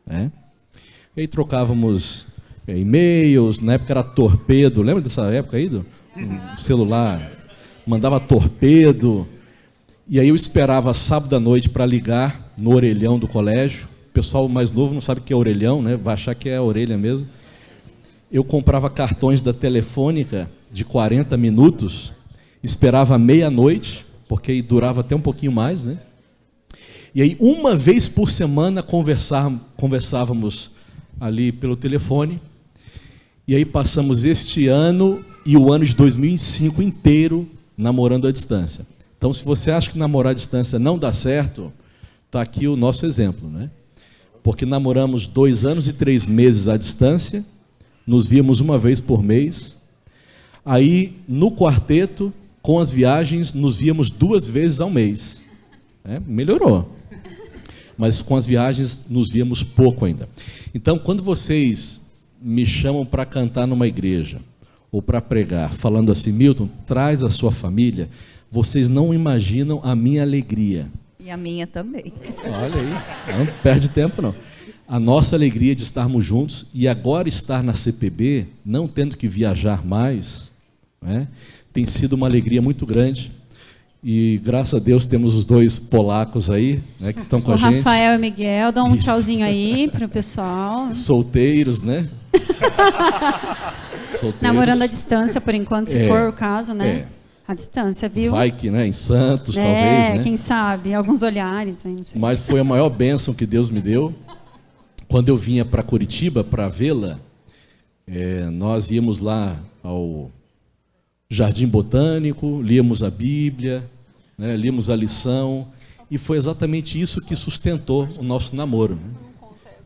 né? E aí trocávamos e-mails, na época era torpedo, lembra dessa época aí do celular? Mandava torpedo, e aí eu esperava sábado à noite para ligar no orelhão do colégio. O pessoal mais novo não sabe o que é orelhão, né? Vai achar que é a orelha mesmo. Eu comprava cartões da Telefônica de 40 minutos, esperava meia-noite, porque aí durava até um pouquinho mais, né? E aí, uma vez por semana, conversávamos ali pelo telefone. E aí passamos este ano e o ano de 2005 inteiro namorando à distância. Então, se você acha que namorar à distância não dá certo, está aqui o nosso exemplo, né? Porque namoramos 2 anos e 3 meses à distância, nos víamos uma vez por mês. Aí, no quarteto, com as viagens, nos víamos 2 vezes ao mês. Melhorou. Mas com as viagens, nos víamos pouco ainda. Então, quando vocês me chamam para cantar numa igreja, ou para pregar, falando assim, Milton, traz a sua família, vocês não imaginam a minha alegria. E a minha também. Olha aí, não perde tempo não. A nossa alegria de estarmos juntos, e agora estar na CPB, não tendo que viajar mais, né, tem sido uma alegria muito grande. E graças a Deus temos os 2 polacos aí, né, que estão com a gente. O Rafael e o Miguel, dão um tchauzinho aí para o pessoal. Solteiros, né? Solteiros. Namorando à distância, por enquanto, se for o caso, né? À distância, viu? Vai que, né, em Santos, talvez, né? Quem sabe, alguns olhares. Aí, não sei. Mas foi a maior bênção que Deus me deu. Quando eu vinha para Curitiba, para vê-la, nós íamos lá ao Jardim Botânico, líamos a Bíblia, né, líamos a lição, e foi exatamente isso que sustentou o nosso namoro. Né?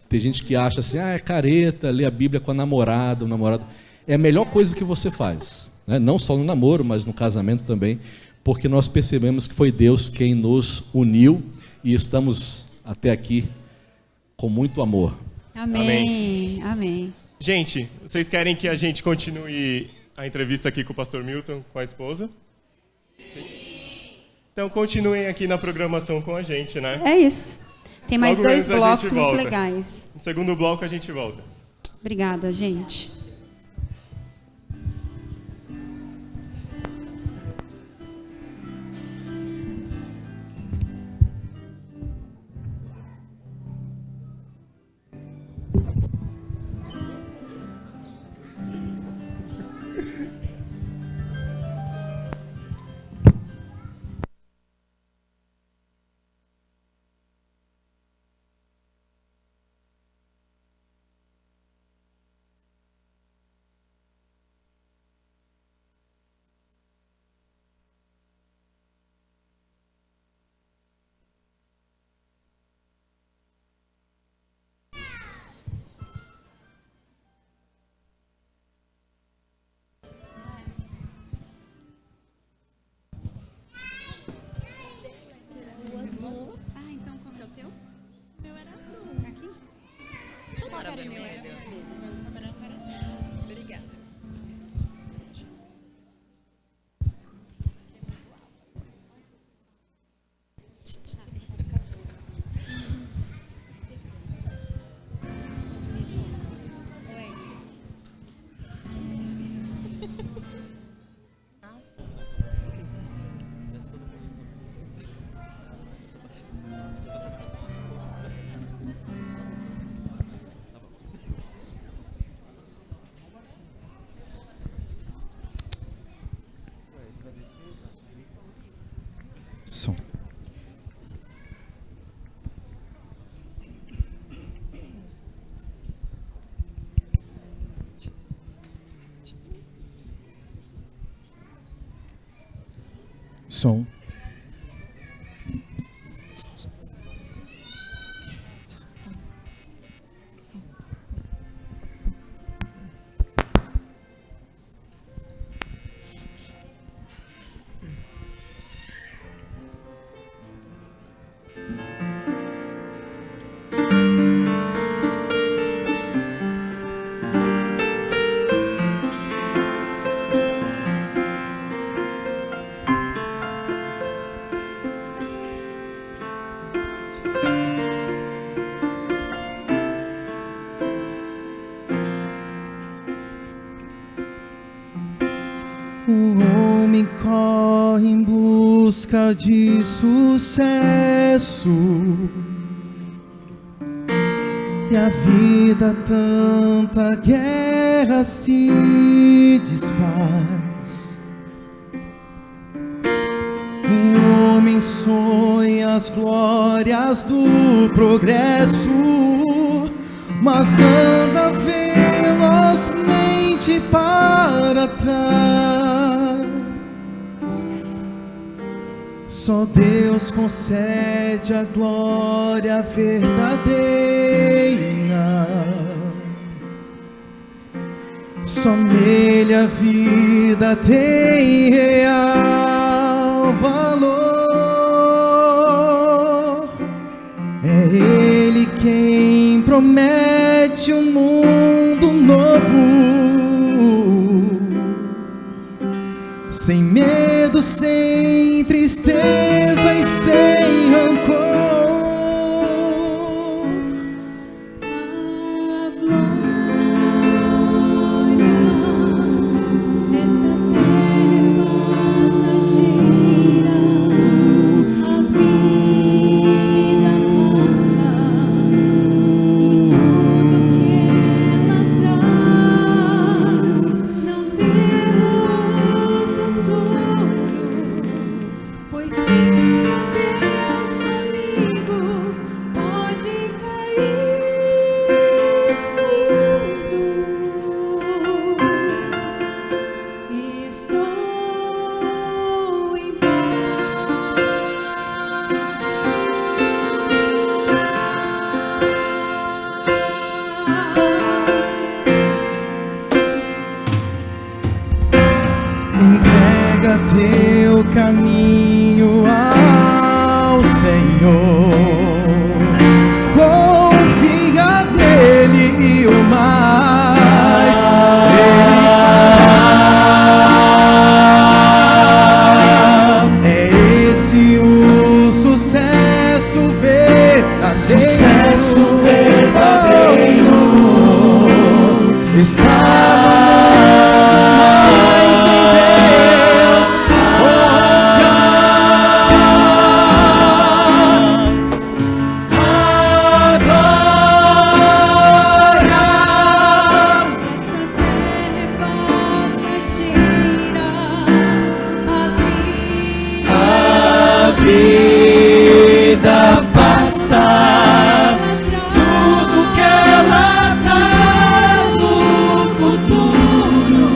Tem gente que acha assim, é careta, ler a Bíblia com a namorada, o namorado. É a melhor coisa que você faz, né? Não só no namoro, mas no casamento também, porque nós percebemos que foi Deus quem nos uniu e estamos até aqui com muito amor. Amém. Amém. Gente, vocês querem que a gente continue a entrevista aqui com o pastor Milton, com a esposa? Sim. Então continuem aqui na programação com a gente, né? É isso. Tem mais Logo 2 blocos muito volta. legais. No segundo bloco a gente volta. Obrigada, gente. Som. Som. O homem corre em busca de sucesso, e a vida tanta guerra se desfaz. O homem sonha as glórias do progresso, mas anda velozmente para trás. Só Deus concede a glória verdadeira, só nele a vida tem real valor. É Ele quem promete um mundo novo, sem medo, sem tristeza e sem rancor. A glória nessa terra é passageira, a vida passa e tudo que ela traz. Não temos futuro, pois tem Deus comigo. Pode cair o mundo, estou em paz. Entrega teu caminho ao Senhor, confia nele e o mais ele fará. É esse o sucesso verdadeiro, está mais em Deus confiar. A glória Essa terra é passageira, a vida passa, tudo que ela traz, o futuro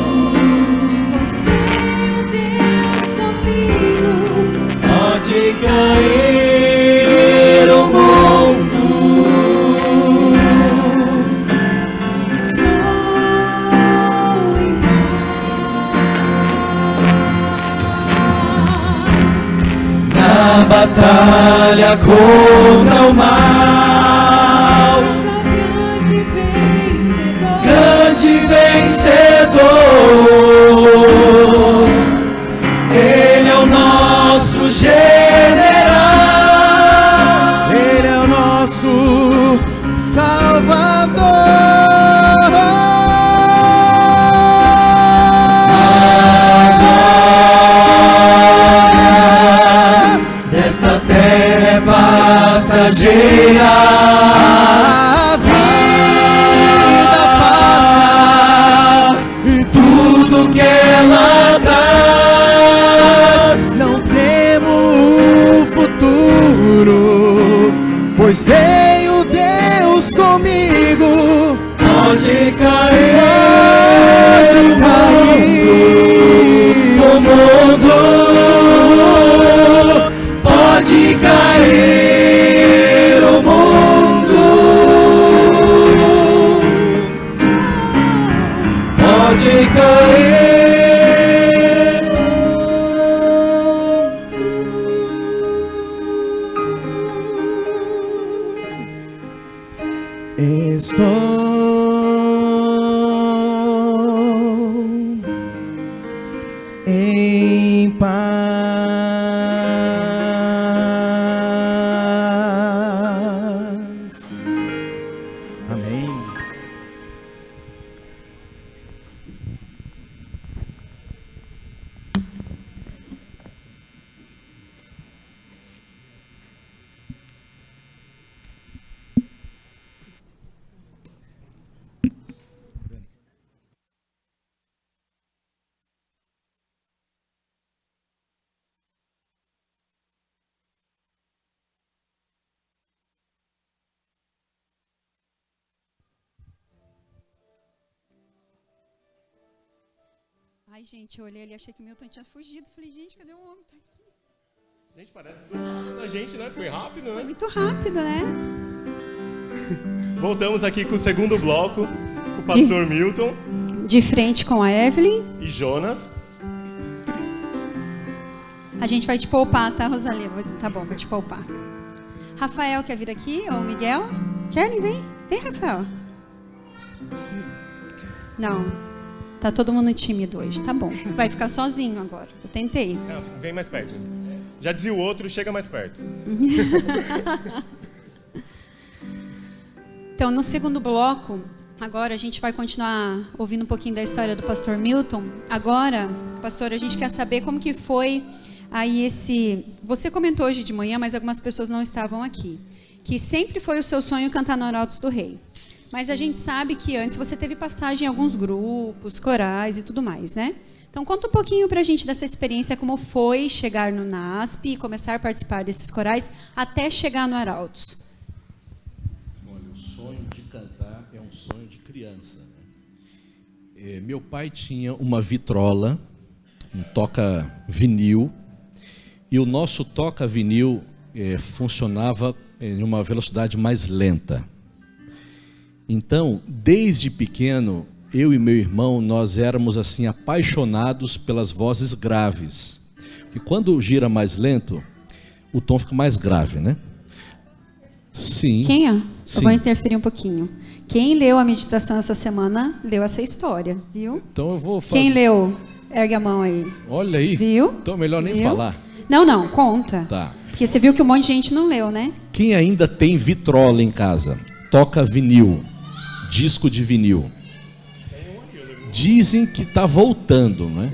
pois tem Deus comigo. pode cair o mundo. Estou em paz. Na batalha contra o mal, Grande vencedor, Ele é o nosso general, Ele é o nosso Salvador. Dessa terra é passageira, a vida passa e tudo que ela traz. Não temos futuro, pois tenho Deus comigo. Pode cair o mundo, pode cair o mundo, pode cair. Estou em paz. Amém. Ai, gente, eu olhei ali, achei que o Milton tinha fugido. Falei, gente, cadê o homem? Tá aqui. Gente, parece da gente, né? Foi rápido, Foi né? muito rápido, né? Voltamos aqui com o segundo bloco, com o pastor Milton De frente com a Evelyn. e Jonas. A gente vai te poupar, tá, Rosalia? Tá bom, vou te poupar. Rafael quer vir aqui? Ou o Miguel? Querem? Vem. Vem, Rafael. Não. Tá todo mundo tímido hoje. Tá bom. Vai ficar sozinho agora. Eu tentei. Não, vem mais perto. Já dizia o outro, chega mais perto. Então, no segundo bloco, agora a gente vai continuar ouvindo um pouquinho da história do pastor Milton. Agora, pastor, a gente quer saber como que foi aí esse... Você comentou hoje de manhã, mas algumas pessoas não estavam aqui. Que sempre foi o seu sonho cantar no Arautos do Rei. Mas a gente sabe que antes você teve passagem em alguns grupos, corais e tudo mais, né? Então, conta um pouquinho pra gente dessa experiência, como foi chegar no NASP e começar a participar desses corais até chegar no Arautos. Olha, o sonho de cantar é um sonho de criança, né? Meu pai tinha uma vitrola, um toca-vinil, e o nosso toca-vinil funcionava em uma velocidade mais lenta. Então, desde pequeno, eu e meu irmão, nós éramos assim apaixonados pelas vozes graves. Porque quando gira mais lento, o tom fica mais grave, né? Sim. Quem é? Sim. Eu vou interferir um pouquinho. Quem leu a meditação essa semana, leu essa história, viu? Então eu vou falar. Quem leu? Ergue a mão aí. Olha aí. Viu? Então é melhor nem Viu? falar. Não, conta. Tá. Porque você viu que um monte de gente não leu, né? Quem ainda tem vitrola em casa, toca vinil, disco de vinil. Dizem que está voltando, né?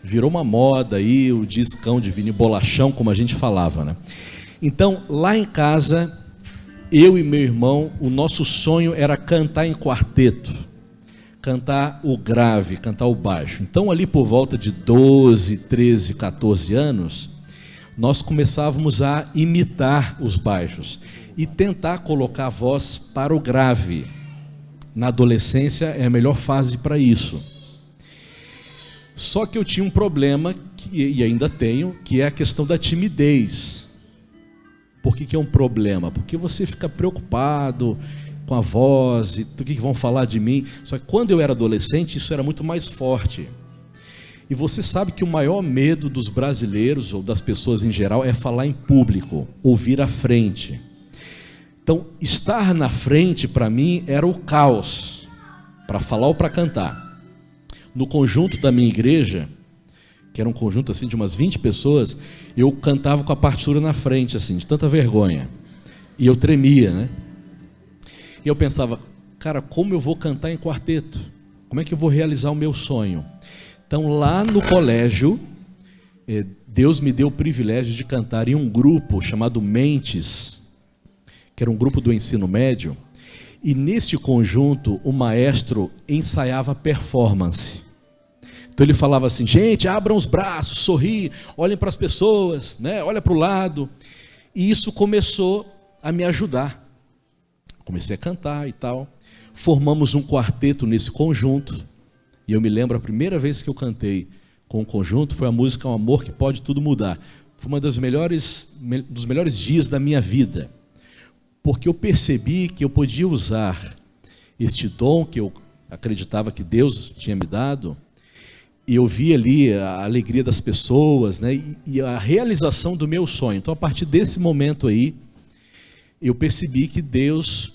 Virou uma moda aí, o discão de vinil, bolachão, como a gente falava, né? Então, lá em casa, eu e meu irmão, o nosso sonho era cantar em quarteto, cantar o grave, cantar o baixo. Então, ali por volta de 12, 13, 14 anos, nós começávamos a imitar os baixos e tentar colocar a voz para o grave. Na adolescência é a melhor fase para isso. Só que eu tinha um problema, e ainda tenho, que é a questão da timidez. Por que é um problema? Porque você fica preocupado com a voz, e o que vão falar de mim. Só que quando eu era adolescente, isso era muito mais forte. E você sabe que o maior medo dos brasileiros, ou das pessoas em geral, é falar em público, ouvir à frente. Então, estar na frente, para mim, era o caos, para falar ou para cantar. No conjunto da minha igreja, que era um conjunto assim de umas 20 pessoas, eu cantava com a partitura na frente, assim, de tanta vergonha. E eu tremia, né? E eu pensava, cara, como eu vou cantar em quarteto? Como é que eu vou realizar o meu sonho? Então, lá no colégio, Deus me deu o privilégio de cantar em um grupo chamado Mentes, que era um grupo do ensino médio, e neste conjunto o maestro ensaiava performance. Então ele falava assim, gente, abram os braços, sorri, olhem para as pessoas, né? Olha para o lado. E isso começou a me ajudar. Comecei a cantar e tal. Formamos um quarteto nesse conjunto, e eu me lembro a primeira vez que eu cantei com o conjunto foi a música Um Amor que Pode Tudo Mudar. Foi uma dos melhores dias da minha vida. Porque eu percebi que eu podia usar este dom que eu acreditava que Deus tinha me dado, e eu vi ali a alegria das pessoas, né, e a realização do meu sonho. Então, a partir desse momento aí, eu percebi que Deus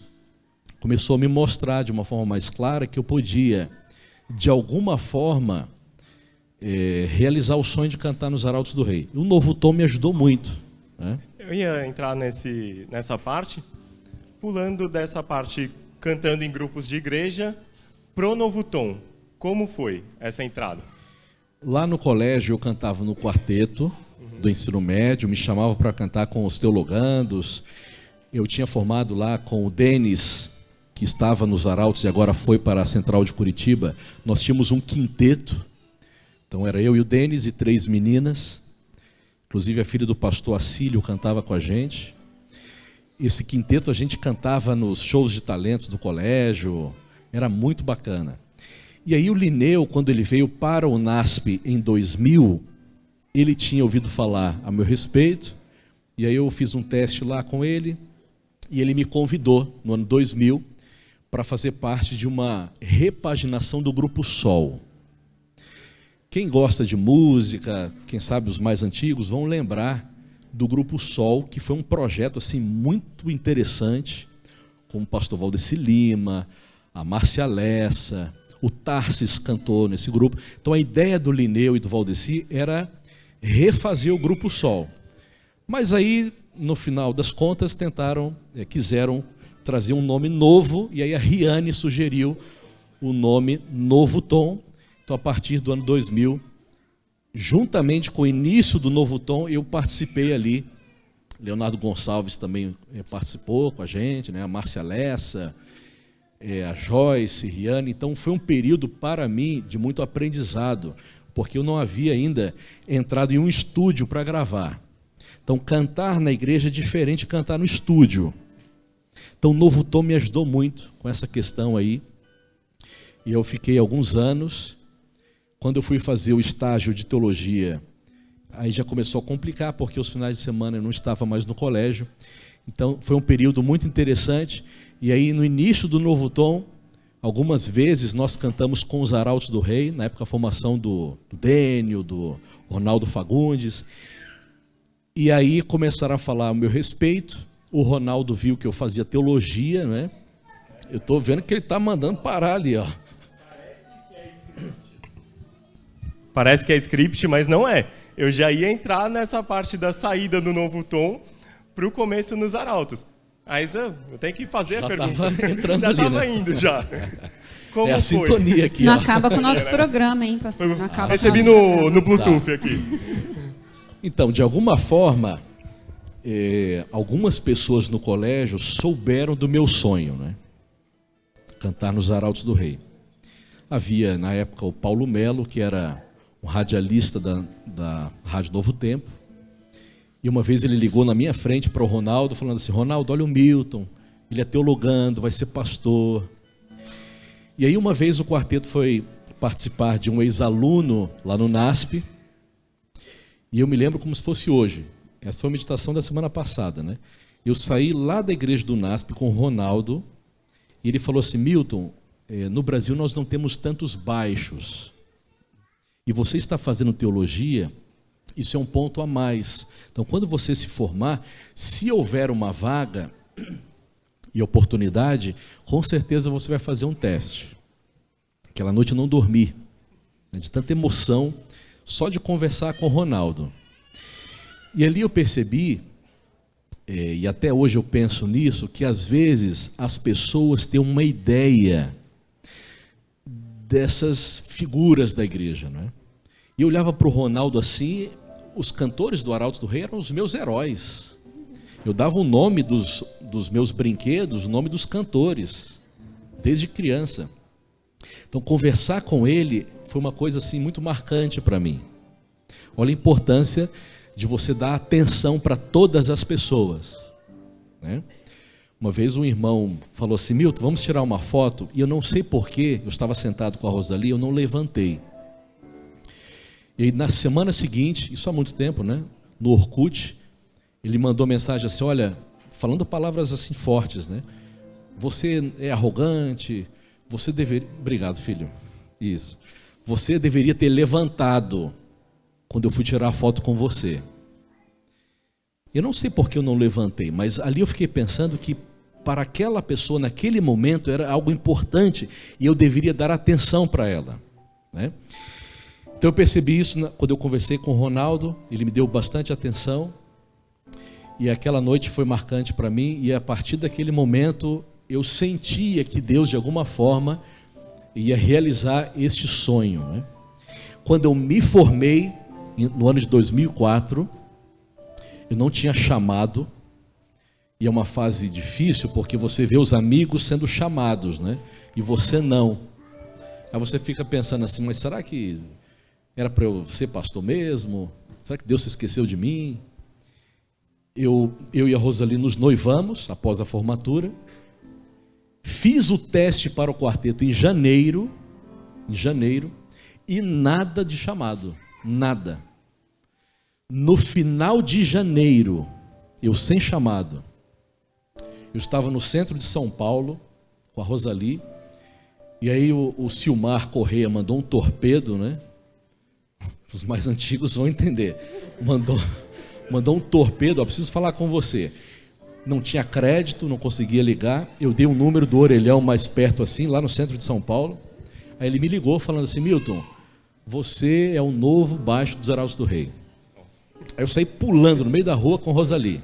começou a me mostrar de uma forma mais clara que eu podia, de alguma forma, realizar o sonho de cantar nos Arautos do Rei. O Novo Tom me ajudou muito, né? Eu ia entrar nessa parte, pulando dessa parte, cantando em grupos de igreja, pro Novo Tom. Como foi essa entrada? Lá no colégio eu cantava no quarteto do ensino médio, me chamavam para cantar com os teologandos. Eu tinha formado lá com o Denis, que estava nos Arautos e agora foi para a Central de Curitiba. Nós tínhamos um quinteto, então era eu e o Denis e 3 meninas. Inclusive a filha do pastor Acílio cantava com a gente. Esse quinteto a gente cantava nos shows de talentos do colégio, era muito bacana. E aí o Lineu, quando ele veio para o NASP em 2000, ele tinha ouvido falar a meu respeito, e aí eu fiz um teste lá com ele, e ele me convidou no ano 2000 para fazer parte de uma repaginação do Grupo Sol. Quem gosta de música, quem sabe os mais antigos, vão lembrar do Grupo Sol, que foi um projeto assim, muito interessante, com o pastor Valdeci Lima, a Márcia Lessa, o Tarsis cantou nesse grupo. Então a ideia do Lineu e do Valdeci era refazer o Grupo Sol. Mas aí, no final das contas, quiseram trazer um nome novo, e aí a Riane sugeriu o nome Novo Tom. Então, a partir do ano 2000, juntamente com o início do Novo Tom, eu participei ali. Leonardo Gonçalves também participou com a gente, né? A Márcia Lessa, a Joyce, Riane. Então, foi um período para mim de muito aprendizado, porque eu não havia ainda entrado em um estúdio para gravar. Então, cantar na igreja é diferente de cantar no estúdio. Então, o Novo Tom me ajudou muito com essa questão aí. E eu fiquei alguns anos. Quando eu fui fazer o estágio de teologia, aí já começou a complicar, porque os finais de semana eu não estava mais no colégio. Então, foi um período muito interessante. E aí, no início do Novo Tom, algumas vezes nós cantamos com os Arautos do Rei, na época a formação do Dênio, do Ronaldo Fagundes. E aí começaram a falar a meu respeito. O Ronaldo viu que eu fazia teologia, né? Eu estou vendo que ele está mandando parar ali, ó. Parece que é script, mas não é. Eu já ia entrar nessa parte da saída do Novo Tom para o começo nos Arautos. Mas eu tenho que fazer Já a pergunta. estava entrando já ali, estava né? indo, já. Como É a foi? sintonia aqui, Não ó. acaba com o nosso programa, hein, pastor? Não acaba Recebi com o nosso programa. no Bluetooth aqui. Então, de alguma forma, algumas pessoas no colégio souberam do meu sonho, né? Cantar nos Arautos do Rei. Havia, na época, o Paulo Melo, que era um radialista da Rádio Novo Tempo. E uma vez ele ligou na minha frente para o Ronaldo, falando assim: Ronaldo, olha o Milton, ele é teologando, vai ser pastor. E aí uma vez o quarteto foi participar de um ex-aluno lá no NASP, e eu me lembro como se fosse hoje. Essa foi a meditação da semana passada, né? Eu saí lá da igreja do NASP com o Ronaldo, e ele falou assim: Milton, no Brasil nós não temos tantos baixos, e você está fazendo teologia, isso é um ponto a mais. Então, quando você se formar, se houver uma vaga e oportunidade, com certeza você vai fazer um teste. Aquela noite eu não dormi, de tanta emoção, só de conversar com o Ronaldo. E ali eu percebi, e até hoje eu penso nisso, que às vezes as pessoas têm uma ideia dessas figuras da igreja, não é? E eu olhava para o Ronaldo assim, os cantores do Arautos do Rei eram os meus heróis. Eu dava o nome dos meus brinquedos, o nome dos cantores, desde criança. Então, conversar com ele foi uma coisa assim muito marcante para mim. Olha a importância de você dar atenção para todas as pessoas, né? Uma vez um irmão falou assim: Milton, vamos tirar uma foto. E eu não sei porquê, eu estava sentado com a Rosali, eu não levantei. E na semana seguinte, isso há muito tempo, né? No Orkut, ele mandou mensagem assim: olha, falando palavras assim fortes, né? Você é arrogante, você deveria... Obrigado, filho. Isso. Você deveria ter levantado quando eu fui tirar a foto com você. Eu não sei por que eu não levantei, mas ali eu fiquei pensando que para aquela pessoa, naquele momento, era algo importante e eu deveria dar atenção para ela, né? Então eu percebi isso quando eu conversei com o Ronaldo, ele me deu bastante atenção, e aquela noite foi marcante para mim, e a partir daquele momento eu sentia que Deus de alguma forma ia realizar este sonho, né? Quando eu me formei, no ano de 2004, eu não tinha chamado, e é uma fase difícil porque você vê os amigos sendo chamados, né? E você não. Aí você fica pensando assim: mas será que era para eu ser pastor mesmo? Será que Deus se esqueceu de mim? Eu e a Rosali nos noivamos após a formatura. Fiz o teste para o quarteto em janeiro. em janeiro, e nada de chamado, nada. No final de janeiro, eu sem chamado, eu estava no centro de São Paulo, com a Rosali, e aí o Silmar Correia mandou um torpedo, né? Os mais antigos vão entender. Mandou um torpedo, ó, preciso falar com você. Não tinha crédito, não conseguia ligar. Eu dei o número do orelhão mais perto assim, lá no centro de São Paulo. Aí ele me ligou falando assim: Milton, você é o novo baixo dos Arautos do Rei. Aí eu saí pulando no meio da rua com Rosali,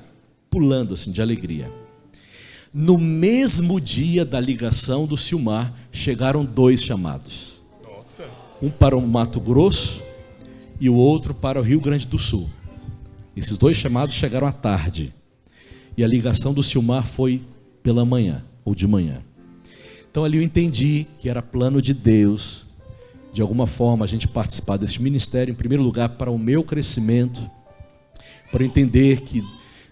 pulando assim de alegria. No mesmo dia da ligação do Silmar, chegaram 2 chamados. Um para o Mato Grosso e o outro para o Rio Grande do Sul. Esses 2 chamados chegaram à tarde. E a ligação do Silmar foi pela manhã, ou de manhã. Então ali eu entendi que era plano de Deus, de alguma forma, a gente participar desse ministério, em primeiro lugar, para o meu crescimento, para entender que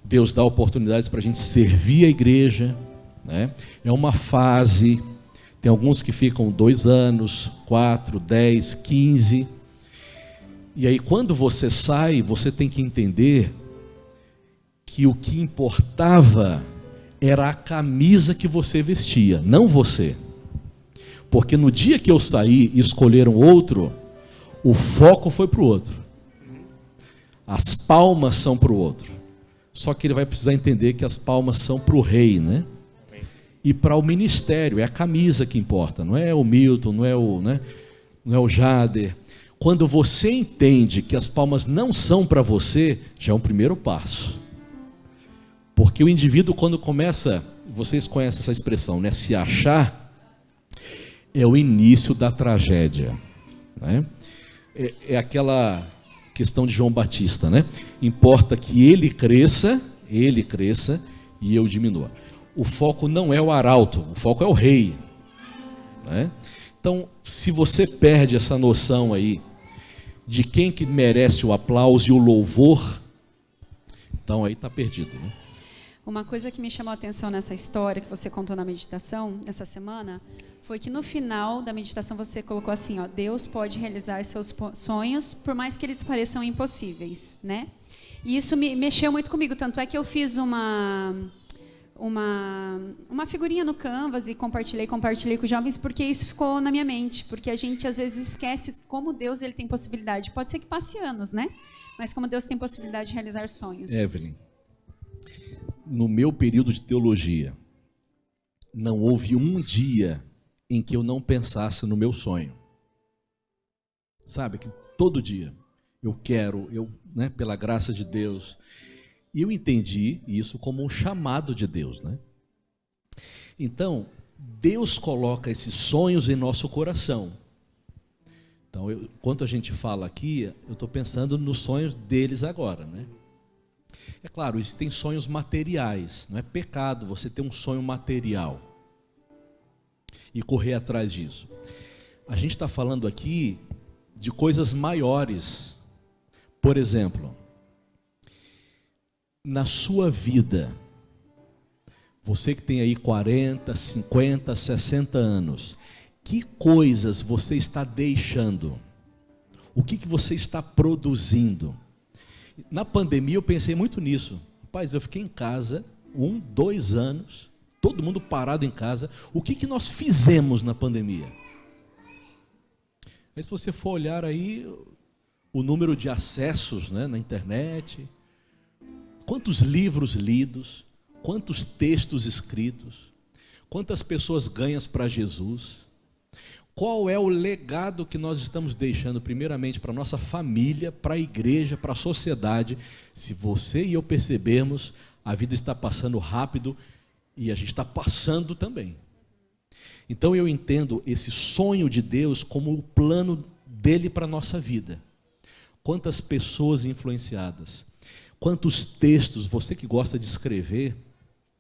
Deus dá oportunidades para a gente servir a igreja, né? É uma fase, tem alguns que ficam 2 anos, 4, 10, 15. E aí quando você sai, você tem que entender que o que importava era a camisa que você vestia, não você. Porque no dia que eu saí e escolheram outro, o foco foi para o outro. As palmas são para o outro. Só que ele vai precisar entender que as palmas são para o rei, né? E para o ministério, é a camisa que importa, não é o Milton, não é o Jader. Quando você entende que as palmas não são para você, já é um primeiro passo. Porque o indivíduo, quando começa, vocês conhecem essa expressão, né? Se achar, é o início da tragédia, né? É aquela questão de João Batista, né? Importa que ele cresça e eu diminua. O foco não é o arauto, o foco é o rei, né? Então, se você perde essa noção aí de quem que merece o aplauso e o louvor, então aí está perdido, né? Uma coisa que me chamou a atenção nessa história que você contou na meditação essa semana foi que no final da meditação você colocou assim, ó, Deus pode realizar seus sonhos por mais que eles pareçam impossíveis, né? E isso me mexeu muito comigo, tanto é que eu fiz uma figurinha no Canvas e compartilhei com os jovens, porque isso ficou na minha mente, porque a gente às vezes esquece como Deus ele tem possibilidade, pode ser que passe anos, né? Mas como Deus tem possibilidade de realizar sonhos. Evelyn, no meu período de teologia, não houve um dia em que eu não pensasse no meu sonho. Sabe, que todo dia eu quero, né, pela graça de Deus. E eu entendi isso como um chamado de Deus, né? Então, Deus coloca esses sonhos em nosso coração. Então, quando a gente fala aqui, eu estou pensando nos sonhos deles agora, né? É claro, existem sonhos materiais, não é pecado você ter um sonho material e correr atrás disso. A gente está falando aqui de coisas maiores. Por exemplo, na sua vida, você que tem aí 40, 50, 60 anos, que coisas você está deixando? O que você está produzindo? Na pandemia eu pensei muito nisso. Rapaz, eu fiquei em casa 1, 2 anos, todo mundo parado em casa. O que nós fizemos na pandemia? Mas se você for olhar aí o número de acessos, né, na internet, quantos livros lidos, quantos textos escritos, quantas pessoas ganhas para Jesus, qual é o legado que nós estamos deixando primeiramente para a nossa família, para a igreja, para a sociedade. Se você e eu percebermos, a vida está passando rápido e a gente está passando também. Então eu entendo esse sonho de Deus como o plano dele para a nossa vida. Quantas pessoas influenciadas, quantos textos, você que gosta de escrever,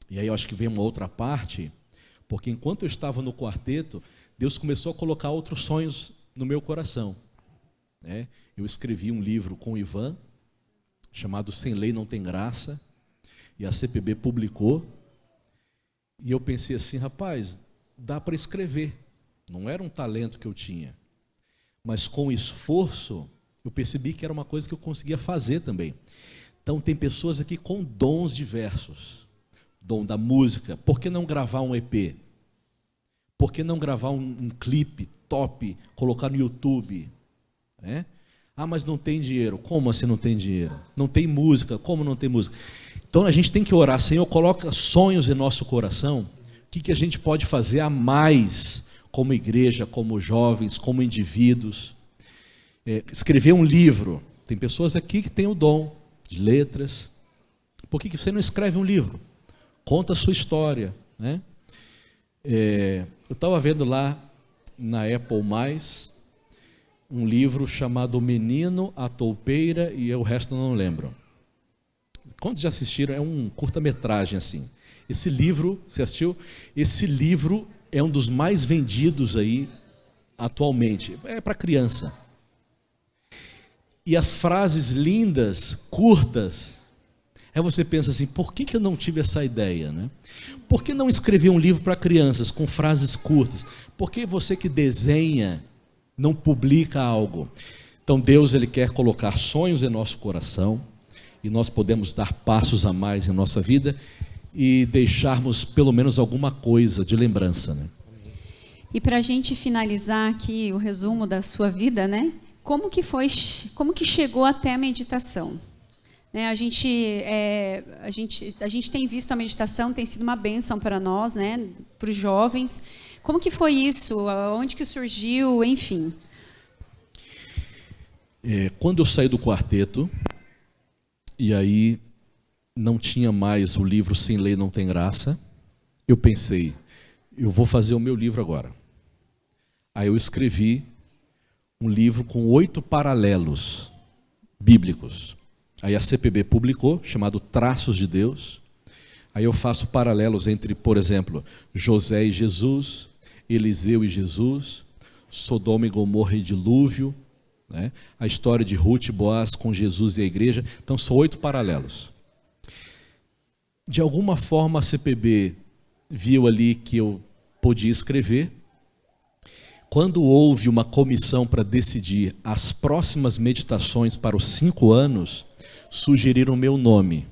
e aí eu acho que vem uma outra parte, porque enquanto eu estava no quarteto, Deus começou a colocar outros sonhos no meu coração, né? Eu escrevi um livro com o Ivan, chamado Sem Lei Não Tem Graça, e a CPB publicou, e eu pensei assim, rapaz, dá para escrever, não era um talento que eu tinha, mas com esforço, eu percebi que era uma coisa que eu conseguia fazer também. Então, tem pessoas aqui com dons diversos. Dom da música. Por que não gravar um EP? Por que não gravar um clipe top, colocar no YouTube? Ah, mas não tem dinheiro. Como assim não tem dinheiro? Não tem música. Como não tem música? Então a gente tem que orar. Senhor, coloca sonhos em nosso coração. O que a gente pode fazer a mais como igreja, como jovens, como indivíduos? Escrever um livro. Tem pessoas aqui que têm o dom de letras. Por que você não escreve um livro? Conta a sua história, né? Eu estava vendo lá na Apple+, um livro chamado O Menino, a Toupeira e o resto eu não lembro. Quantos já assistiram? É um curta-metragem assim. Esse livro, você assistiu? Esse livro é um dos mais vendidos aí atualmente. É para criança. E as frases lindas, curtas. Aí você pensa assim, por que eu não tive essa ideia, né? Por que não escrever um livro para crianças com frases curtas? Por que você que desenha não publica algo? Então Deus, Ele quer colocar sonhos em nosso coração e nós podemos dar passos a mais em nossa vida e deixarmos pelo menos alguma coisa de lembrança, né? E para a gente finalizar aqui o resumo da sua vida, né? Como que chegou até a meditação? Né, a gente tem visto a meditação, tem sido uma bênção para nós, né, para os jovens. Como que foi isso? Onde que surgiu? Enfim. Quando eu saí do quarteto, e aí não tinha mais o livro Sem Lei Não Tem Graça, eu pensei, eu vou fazer o meu livro agora. Aí eu escrevi um livro com 8 paralelos bíblicos. Aí a CPB publicou, chamado Traços de Deus. Aí eu faço paralelos entre, por exemplo, José e Jesus, Eliseu e Jesus, Sodoma e Gomorra e dilúvio, né? A história de Ruth e Boaz com Jesus e a igreja. Então são 8 paralelos. De alguma forma a CPB viu ali que eu podia escrever. Quando houve uma comissão para decidir as próximas meditações para os 5 anos, sugeriram o meu nome.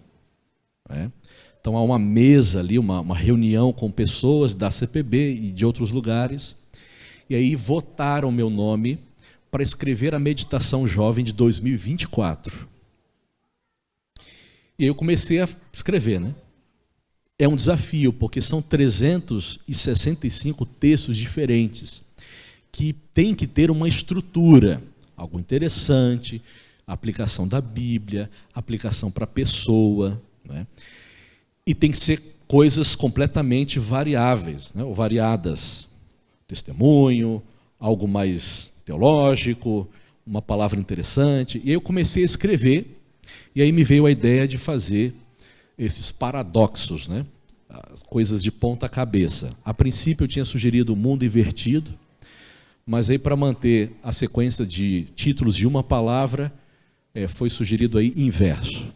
Então há uma mesa ali, uma reunião com pessoas da CPB e de outros lugares, e aí votaram o meu nome para escrever a meditação jovem de 2024. E aí eu comecei a escrever, né? É um desafio, porque são 365 textos diferentes, que tem que ter uma estrutura, algo interessante, aplicação da Bíblia, aplicação para a pessoa, né? E tem que ser coisas completamente variáveis, né? Ou variadas. Testemunho, algo mais teológico, uma palavra interessante. E aí eu comecei a escrever, e aí me veio a ideia de fazer esses paradoxos, né? Coisas de ponta cabeça. A princípio eu tinha sugerido o mundo invertido, mas aí para manter a sequência de títulos de uma palavra, foi sugerido aí inverso.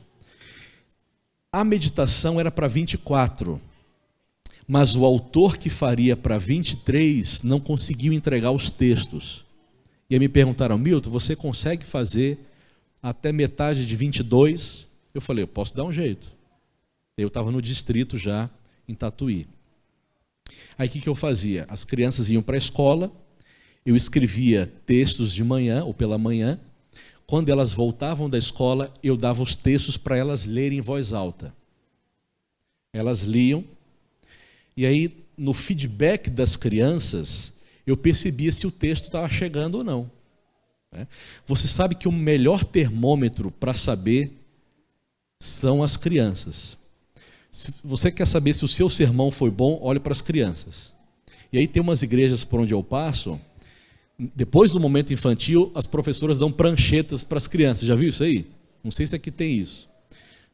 A meditação era para 24, mas o autor que faria para 23 não conseguiu entregar os textos. E aí me perguntaram, Milton, você consegue fazer até metade de 22? Eu falei, eu posso dar um jeito. Eu estava no distrito já, em Tatuí. Aí o que eu fazia? As crianças iam para a escola, eu escrevia textos de manhã ou pela manhã. Quando elas voltavam da escola, eu dava os textos para elas lerem em voz alta. Elas liam, e aí no feedback das crianças, eu percebia se o texto estava chegando ou não. Você sabe que o melhor termômetro para saber são as crianças. Se você quer saber se o seu sermão foi bom, olhe para as crianças. E aí tem umas igrejas por onde eu passo, depois do momento infantil, as professoras dão pranchetas para as crianças. Já viu isso aí? Não sei se aqui tem isso.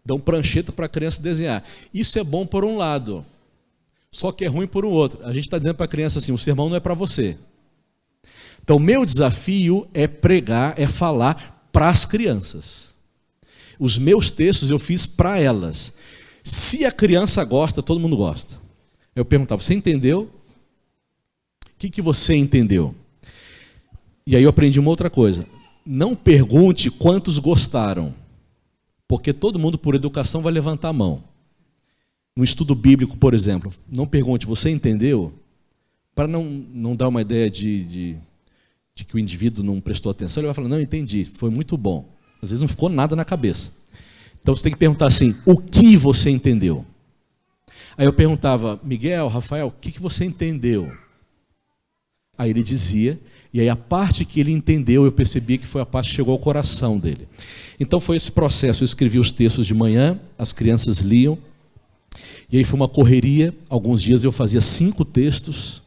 Dão prancheta para a criança desenhar. Isso é bom por um lado, só que é ruim por um outro. A gente está dizendo para a criança assim, o sermão não é para você. Então, meu desafio é pregar, é falar para as crianças. Os meus textos eu fiz para elas. Se a criança gosta, todo mundo gosta. Eu perguntava, você entendeu? O que você entendeu? E aí eu aprendi uma outra coisa. Não pergunte quantos gostaram, porque todo mundo, por educação, vai levantar a mão. No estudo bíblico, por exemplo, não pergunte, você entendeu? Para não dar uma ideia de que o indivíduo não prestou atenção, ele vai falar, não, entendi, foi muito bom. Às vezes não ficou nada na cabeça. Então você tem que perguntar assim, o que você entendeu? Aí eu perguntava, Miguel, Rafael, o que você entendeu? Aí ele dizia, e aí a parte que ele entendeu, eu percebi que foi a parte que chegou ao coração dele. Então foi esse processo, eu escrevi os textos de manhã, as crianças liam, e aí foi uma correria, alguns dias eu fazia 5 textos,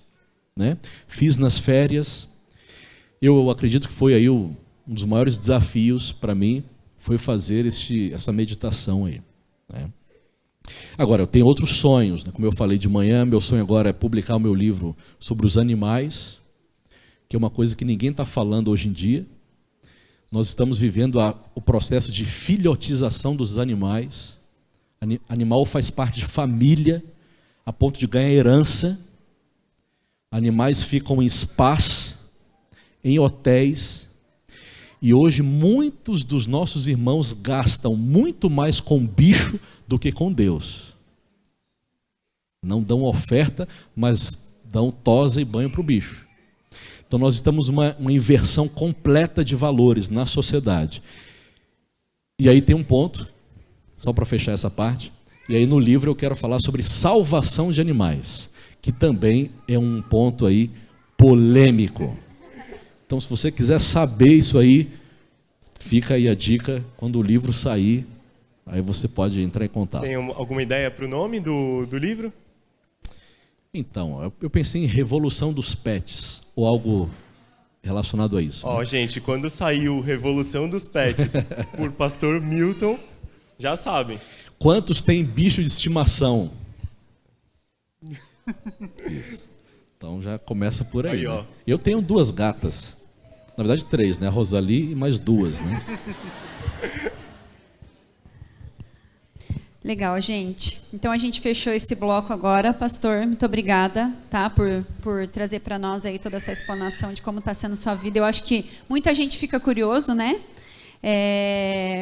né? Fiz nas férias. Eu acredito que foi aí um dos maiores desafios para mim, foi fazer essa meditação aí, né? Agora, eu tenho outros sonhos, né? Como eu falei de manhã, meu sonho agora é publicar o meu livro sobre os animais, que é uma coisa que ninguém está falando hoje em dia. Nós estamos vivendo o processo de filhotização dos animais. Animal faz parte de família, a ponto de ganhar herança. Animais ficam em spas, em hotéis. E hoje muitos dos nossos irmãos gastam muito mais com bicho do que com Deus. Não dão oferta, mas dão tosa e banho para o bicho. Então nós estamos uma inversão completa de valores na sociedade. E aí tem um ponto, só para fechar essa parte, e aí no livro eu quero falar sobre salvação de animais, que também é um ponto aí polêmico. Então se você quiser saber isso aí, fica aí a dica, quando o livro sair, aí você pode entrar em contato. Tem alguma ideia para o nome do livro? Então, eu pensei em Revolução dos Pets, ou algo relacionado a isso. Ó, gente, quando saiu Revolução dos Pets por Pastor Milton, já sabem. Quantos tem bicho de estimação? Isso. Então já começa por aí. Né? Eu tenho 2 gatas. Na verdade 3, né? A Rosalie e mais 2, né? Legal, gente. Então a gente fechou esse bloco agora. Pastor, muito obrigada, tá, por trazer para nós aí toda essa explanação de como está sendo sua vida. Eu acho que muita gente fica curioso, né?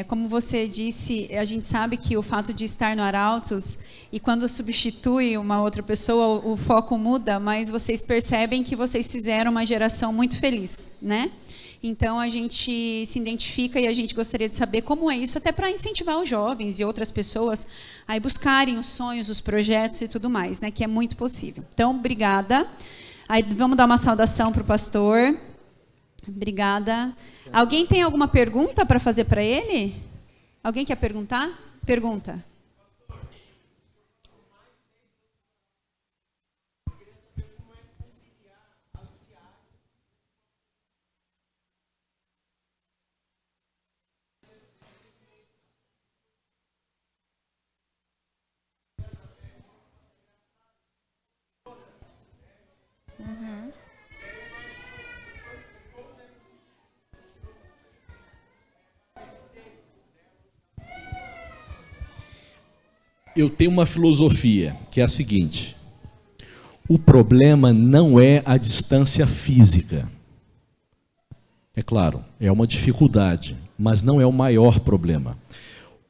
Como você disse, a gente sabe que o fato de estar no Arautos e quando substitui uma outra pessoa, o foco muda, mas vocês percebem que vocês fizeram uma geração muito feliz, né? Então a gente se identifica e a gente gostaria de saber como é isso, até para incentivar os jovens e outras pessoas a ir buscarem os sonhos, os projetos e tudo mais, né? Que é muito possível. Então, obrigada. Aí vamos dar uma saudação para o pastor. Obrigada. Alguém tem alguma pergunta para fazer para ele? Alguém quer perguntar? Pergunta. Eu tenho uma filosofia que é a seguinte: o problema não é a distância física. É claro, é uma dificuldade, mas não é o maior problema.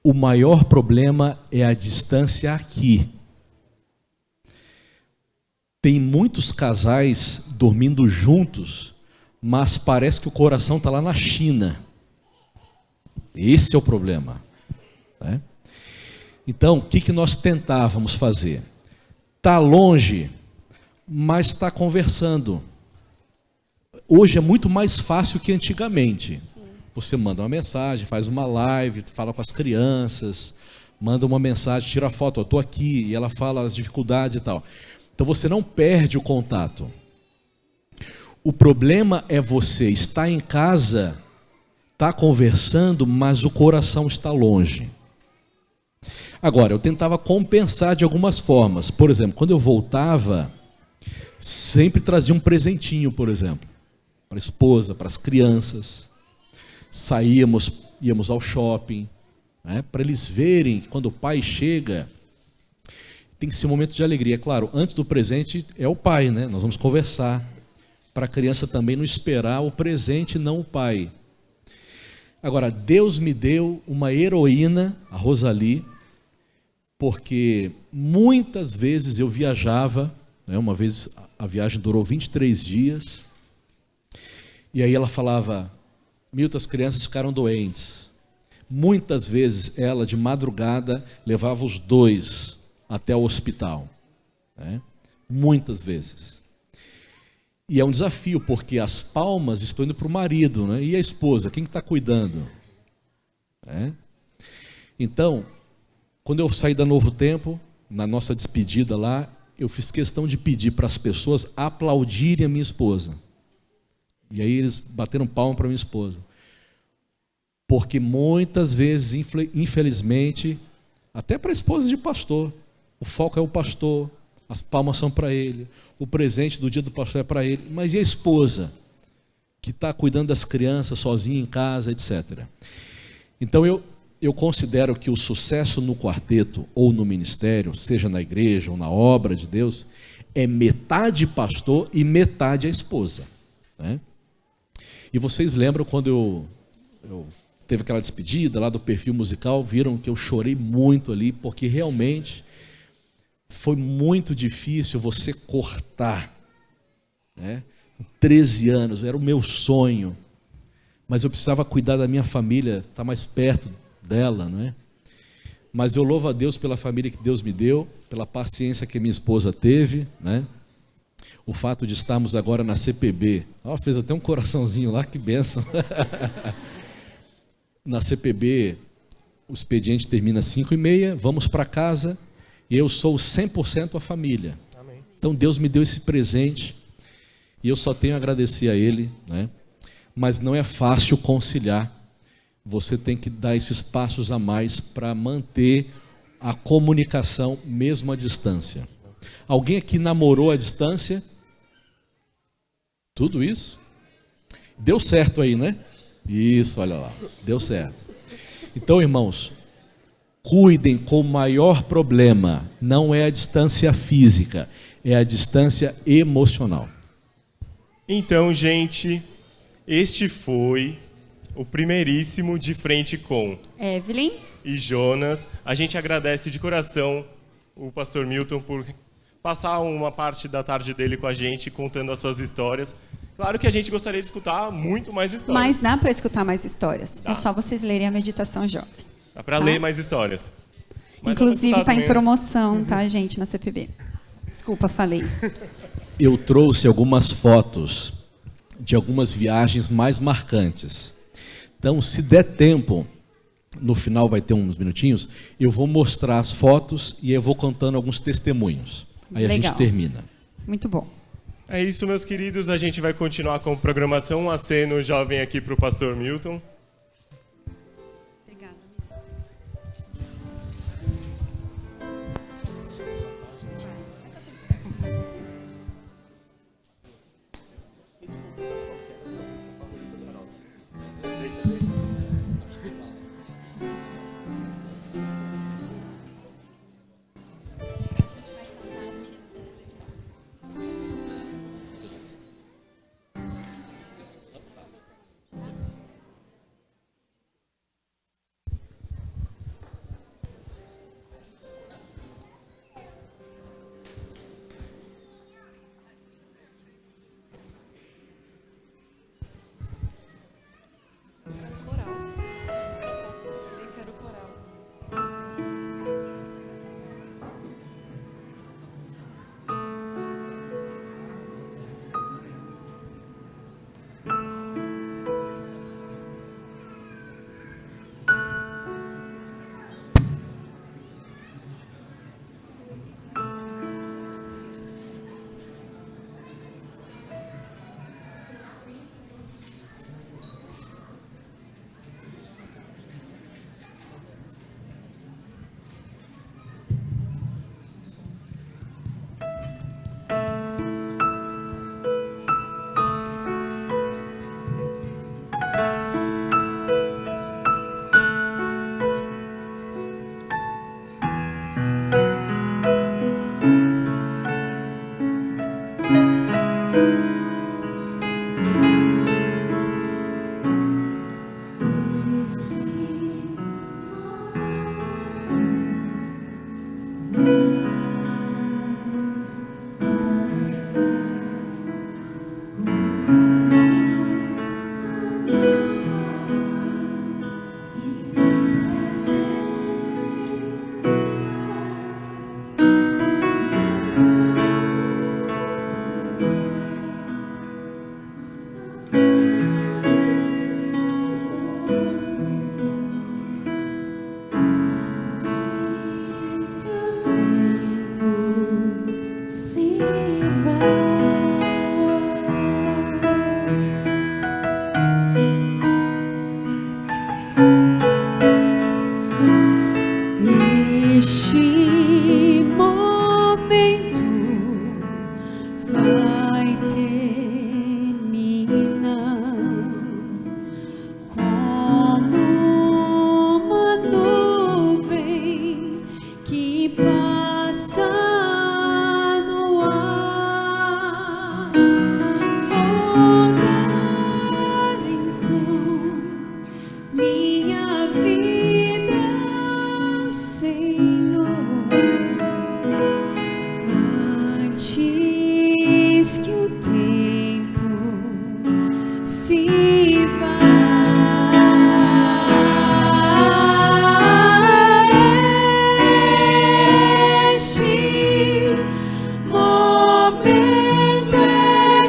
O maior problema é a distância aqui. Tem muitos casais dormindo juntos, mas parece que o coração está lá na China. Esse é o problema, né? Então, o que nós tentávamos fazer? Está longe, mas está conversando. Hoje é muito mais fácil que antigamente. Sim. Você manda uma mensagem, faz uma live, fala com as crianças, manda uma mensagem, tira foto, eu estou aqui, e ela fala as dificuldades e tal. Então você não perde o contato. O problema é você estar em casa, está conversando, mas o coração está longe. Agora, eu tentava compensar de algumas formas. Por exemplo, quando eu voltava, sempre trazia um presentinho, por exemplo, para a esposa, para as crianças. Íamos ao shopping, né, para eles verem que quando o pai chega, tem que ser um momento de alegria. É claro, antes do presente é o pai, né? Nós vamos conversar. para a criança também não esperar o presente e não o pai. Agora, Deus me deu uma heroína, a Rosali, porque muitas vezes eu viajava, né, uma vez a viagem durou 23 dias, e aí ela falava, Milton, as crianças ficaram doentes. Muitas vezes ela, de madrugada, levava os dois até o hospital. Né? Muitas vezes. E é um desafio, porque as palmas estão indo para o marido, né? E a esposa, quem está cuidando? Né? Então, quando eu saí da Novo Tempo, na nossa despedida lá, eu fiz questão de pedir para as pessoas aplaudirem a minha esposa. E aí eles bateram palma para a minha esposa. Porque muitas vezes, infelizmente, até para a esposa de pastor, o foco é o pastor, as palmas são para ele, o presente do dia do pastor é para ele, mas e a esposa, que está cuidando das crianças sozinha em casa, etc. Então eu considero que o sucesso no quarteto ou no ministério, seja na igreja ou na obra de Deus, é metade pastor e metade a esposa. Né? E vocês lembram quando eu teve aquela despedida lá do perfil musical, viram que eu chorei muito ali, porque realmente foi muito difícil você cortar, né? 13 anos, era o meu sonho, mas eu precisava cuidar da minha família, estar mais perto dela, não é? Mas eu louvo a Deus pela família que Deus me deu, pela paciência que minha esposa teve, né? O fato de estarmos agora na CPB, fez até um coraçãozinho lá, que bênção. Na CPB, o expediente termina às 5h30, vamos para casa, e eu sou 100% a família. Amém. Então Deus me deu esse presente, e eu só tenho a agradecer a Ele, né? Mas não é fácil conciliar, você tem que dar esses passos a mais para manter a comunicação mesmo à distância. Alguém aqui namorou à distância? Tudo isso? Deu certo aí, né? Isso, olha lá, deu certo. Então, irmãos, cuidem, com o maior problema não é a distância física, é a distância emocional. Então, gente, este foi o primeiríssimo De Frente com Evelyn e Jonas. A gente agradece de coração o pastor Milton por passar uma parte da tarde dele com a gente, contando as suas histórias. Claro que a gente gostaria de escutar muito mais histórias. Mas dá para escutar mais histórias. Dá. É só vocês lerem a meditação jovem. Dá para ler mais histórias. Mas Inclusive está em também, né? promoção, tá, gente, na CPB. Desculpa, falei. Eu trouxe algumas fotos de algumas viagens mais marcantes. Então, se der tempo, no final vai ter uns minutinhos, eu vou mostrar as fotos e eu vou contando alguns testemunhos. Aí a gente termina. Muito bom. É isso, meus queridos. A gente vai continuar com a programação. Um aceno jovem aqui para o pastor Milton. Obrigada.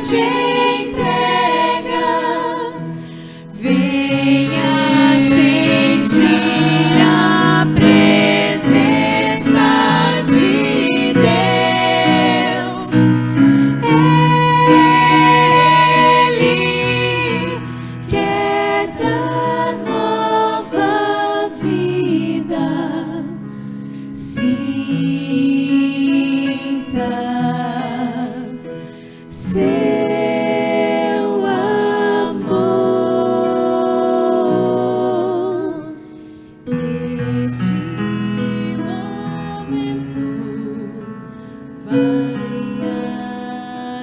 de entrega. Venha sentir a presença de Deus. Ele quer dar nova vida. Sinta seu amor. Este momento vai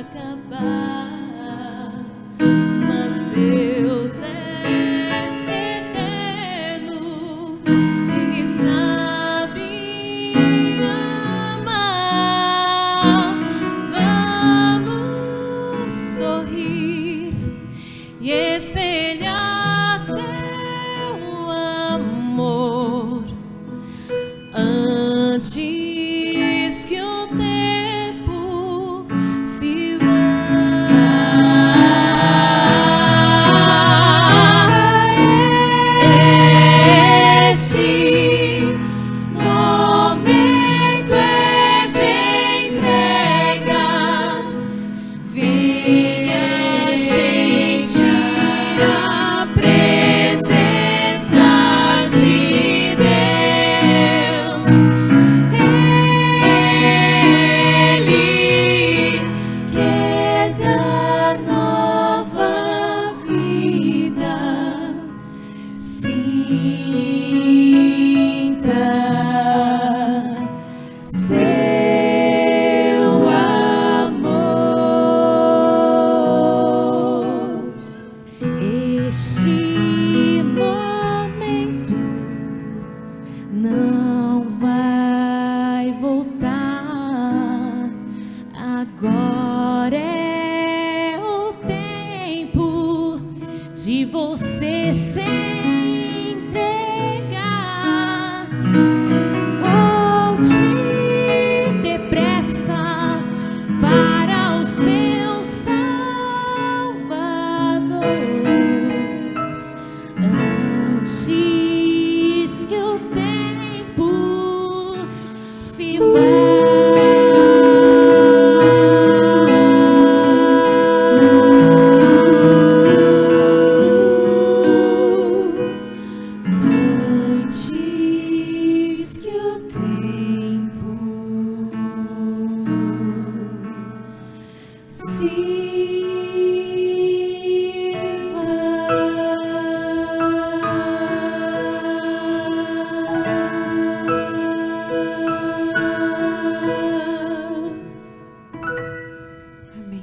acabar, mas Deus é eterno e sabe amar. Vamos sorrir e espelhar seu amor antes que o tempo se vá. Este momento é de entrega. Venha sentir a presença de Deus. Ele quer dar nova vida. Sinta seu amor. Este momento não vai voltar. Agora é o tempo de você se entregar. Volte depressa para o seu Salvador, antes que o tempo se antes que o tempo Amém.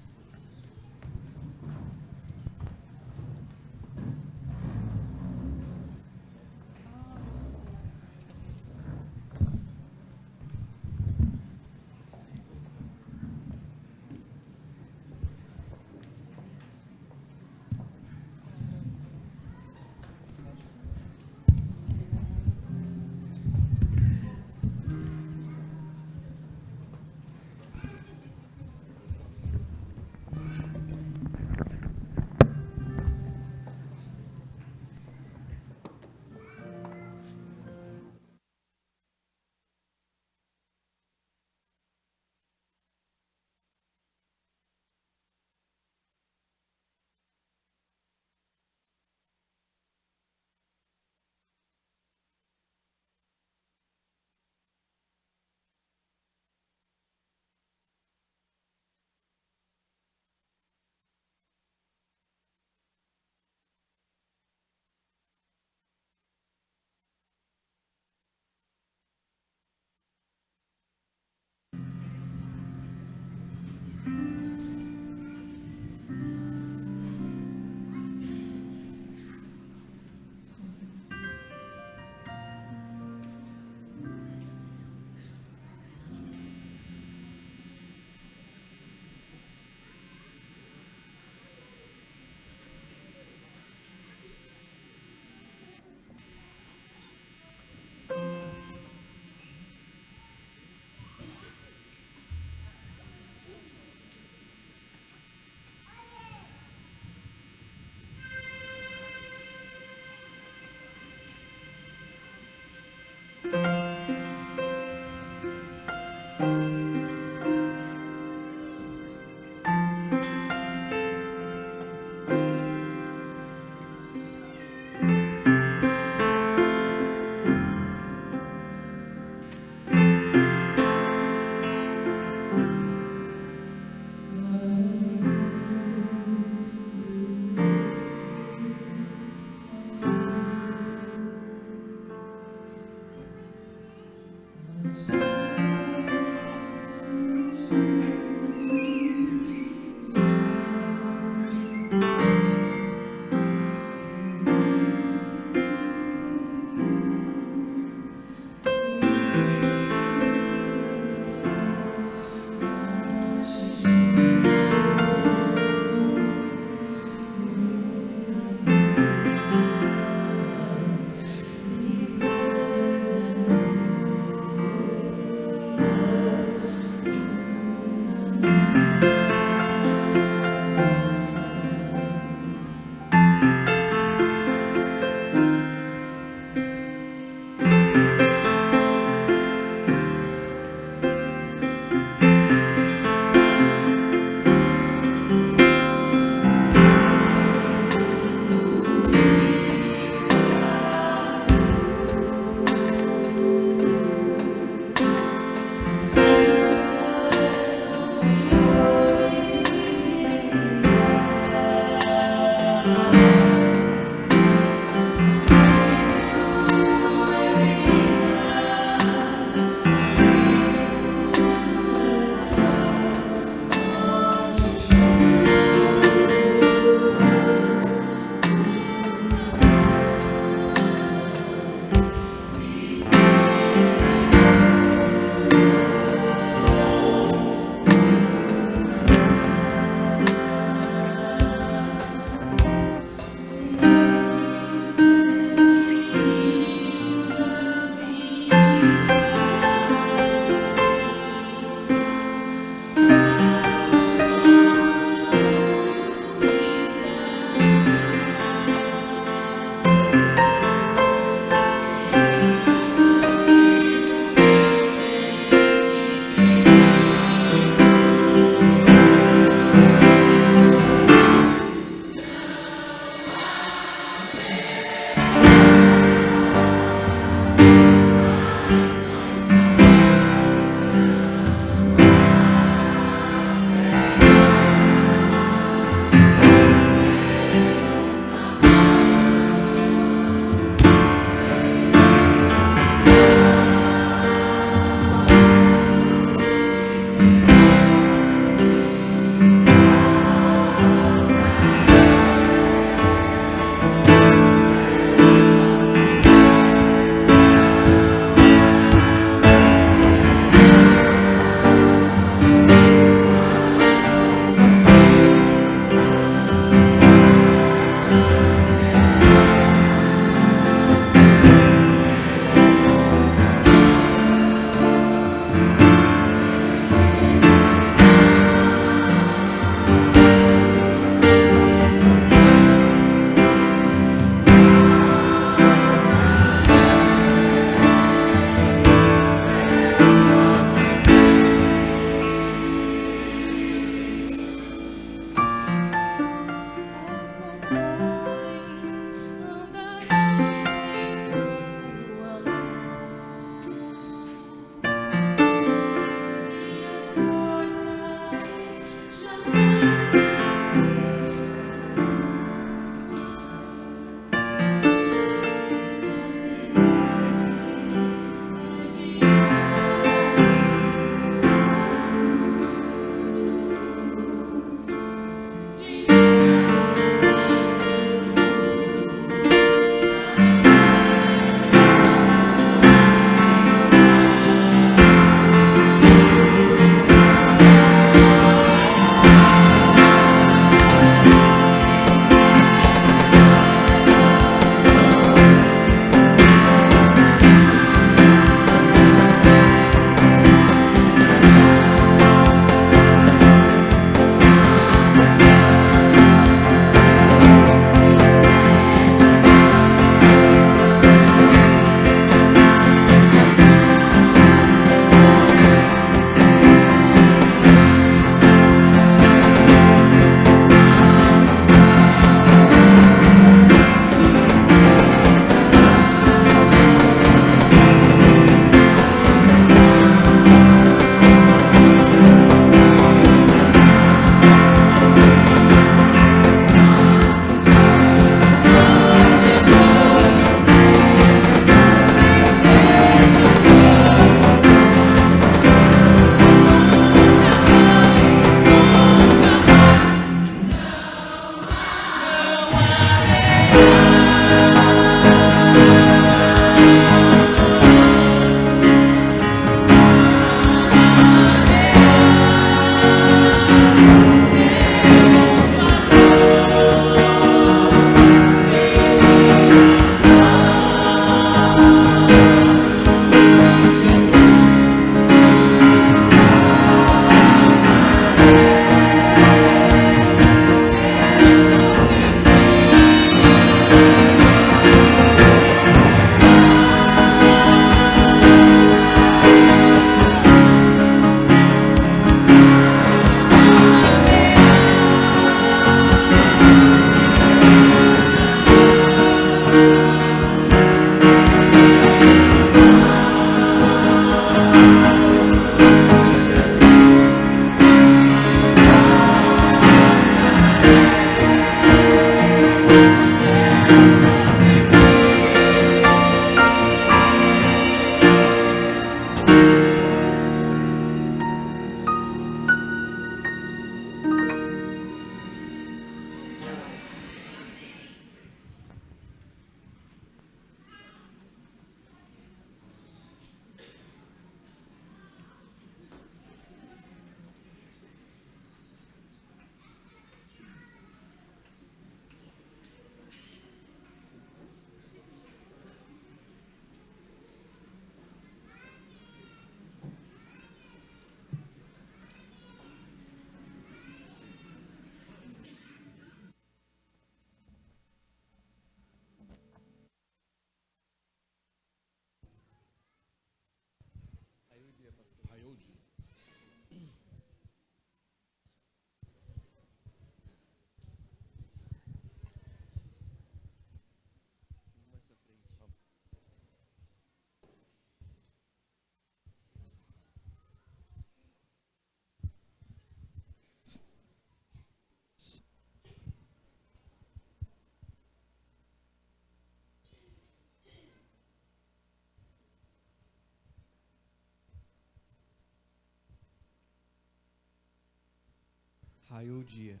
Raiou o dia.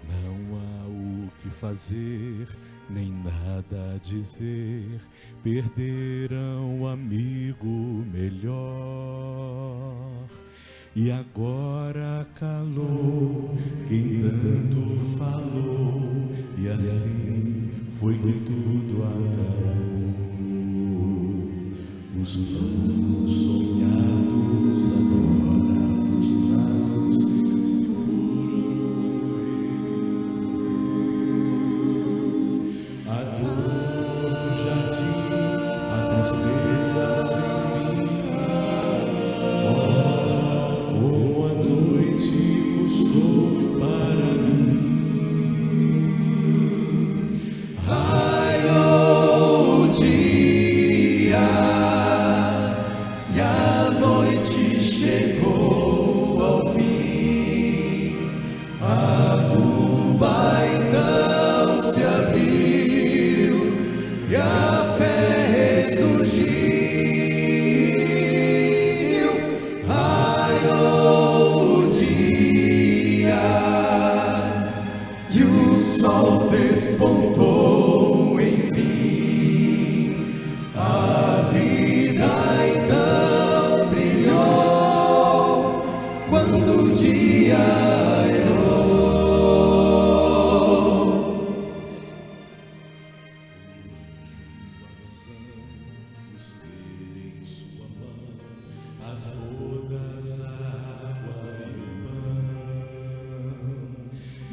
Não há o que fazer, nem nada a dizer, perderam um amigo melhor. E agora calou quem tanto falou, e assim foi que tudo acabou. Os planos sonhados agora frustrados se a dor do jardim, a tristeza sem fim. Oh, como a noite custou para mim. Raiou o dia e a noite chegou ao fim. A tumba então se abriu e a fé ressurgiu. Raiou o dia e o sol despontou, enfim. A vida então brilhou quando o dia raiou. O ser em sua mão, as bodas, a água e o pão.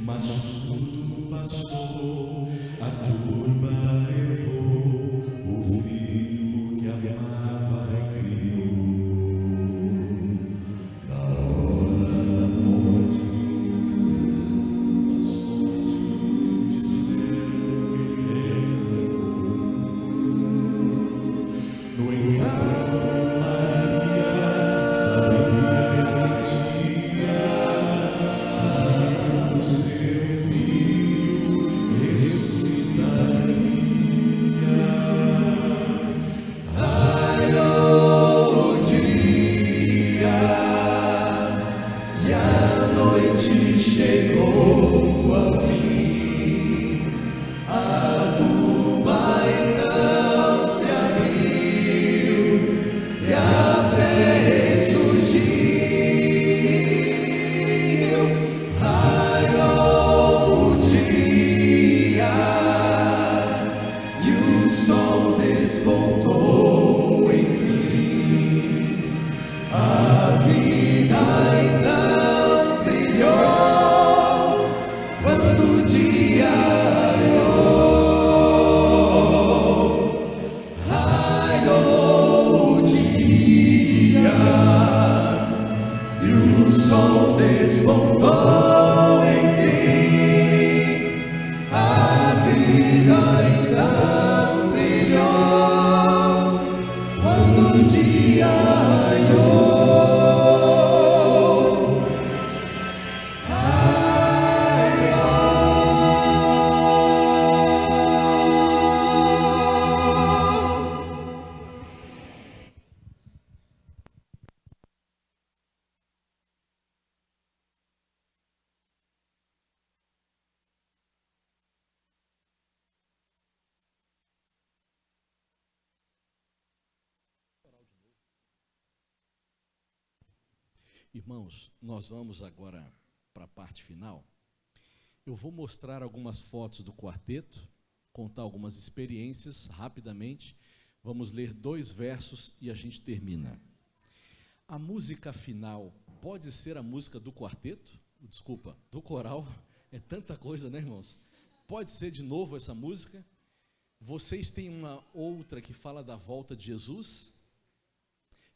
Mas tudo passou, a turba levou o filho que amava e criou. Na hora da morte, uma sorte de céu e no entanto, Maria sabia existia o seu filho ressuscitaria. Raiou o dia e a noite chegou ao fim. A tumba então se abriu e a fé ressurgiu. Raiou o dia e o sol despontou, enfim. A vida então brilhou quando o dia raiou. Raiou o dia e o sol despontou, enfim. A vida então brilhou quando o dia raiou. Irmãos, nós vamos agora para a parte final. Eu vou mostrar algumas fotos do quarteto, contar algumas experiências rapidamente. Vamos ler 2 versos e a gente termina. A música final pode ser a música do quarteto? Desculpa, do coral. É tanta coisa, né, irmãos? Pode ser de novo essa música? Vocês têm uma outra que fala da volta de Jesus?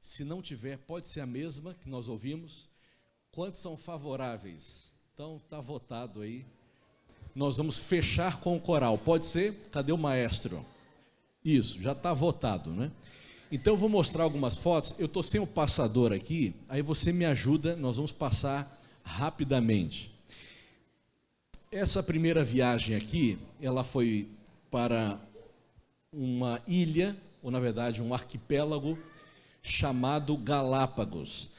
Se não tiver, pode ser a mesma que nós ouvimos. Quantos são favoráveis? Então, está votado aí. nós vamos fechar com o coral. Pode ser? Cadê o maestro? Isso, já está votado, né? Então eu vou mostrar algumas fotos. Eu estou sem o passador aqui, aí você me ajuda, nós vamos passar rapidamente. Essa primeira viagem aqui, ela foi para uma ilha, ou na verdade um arquipélago, chamado Galápagos.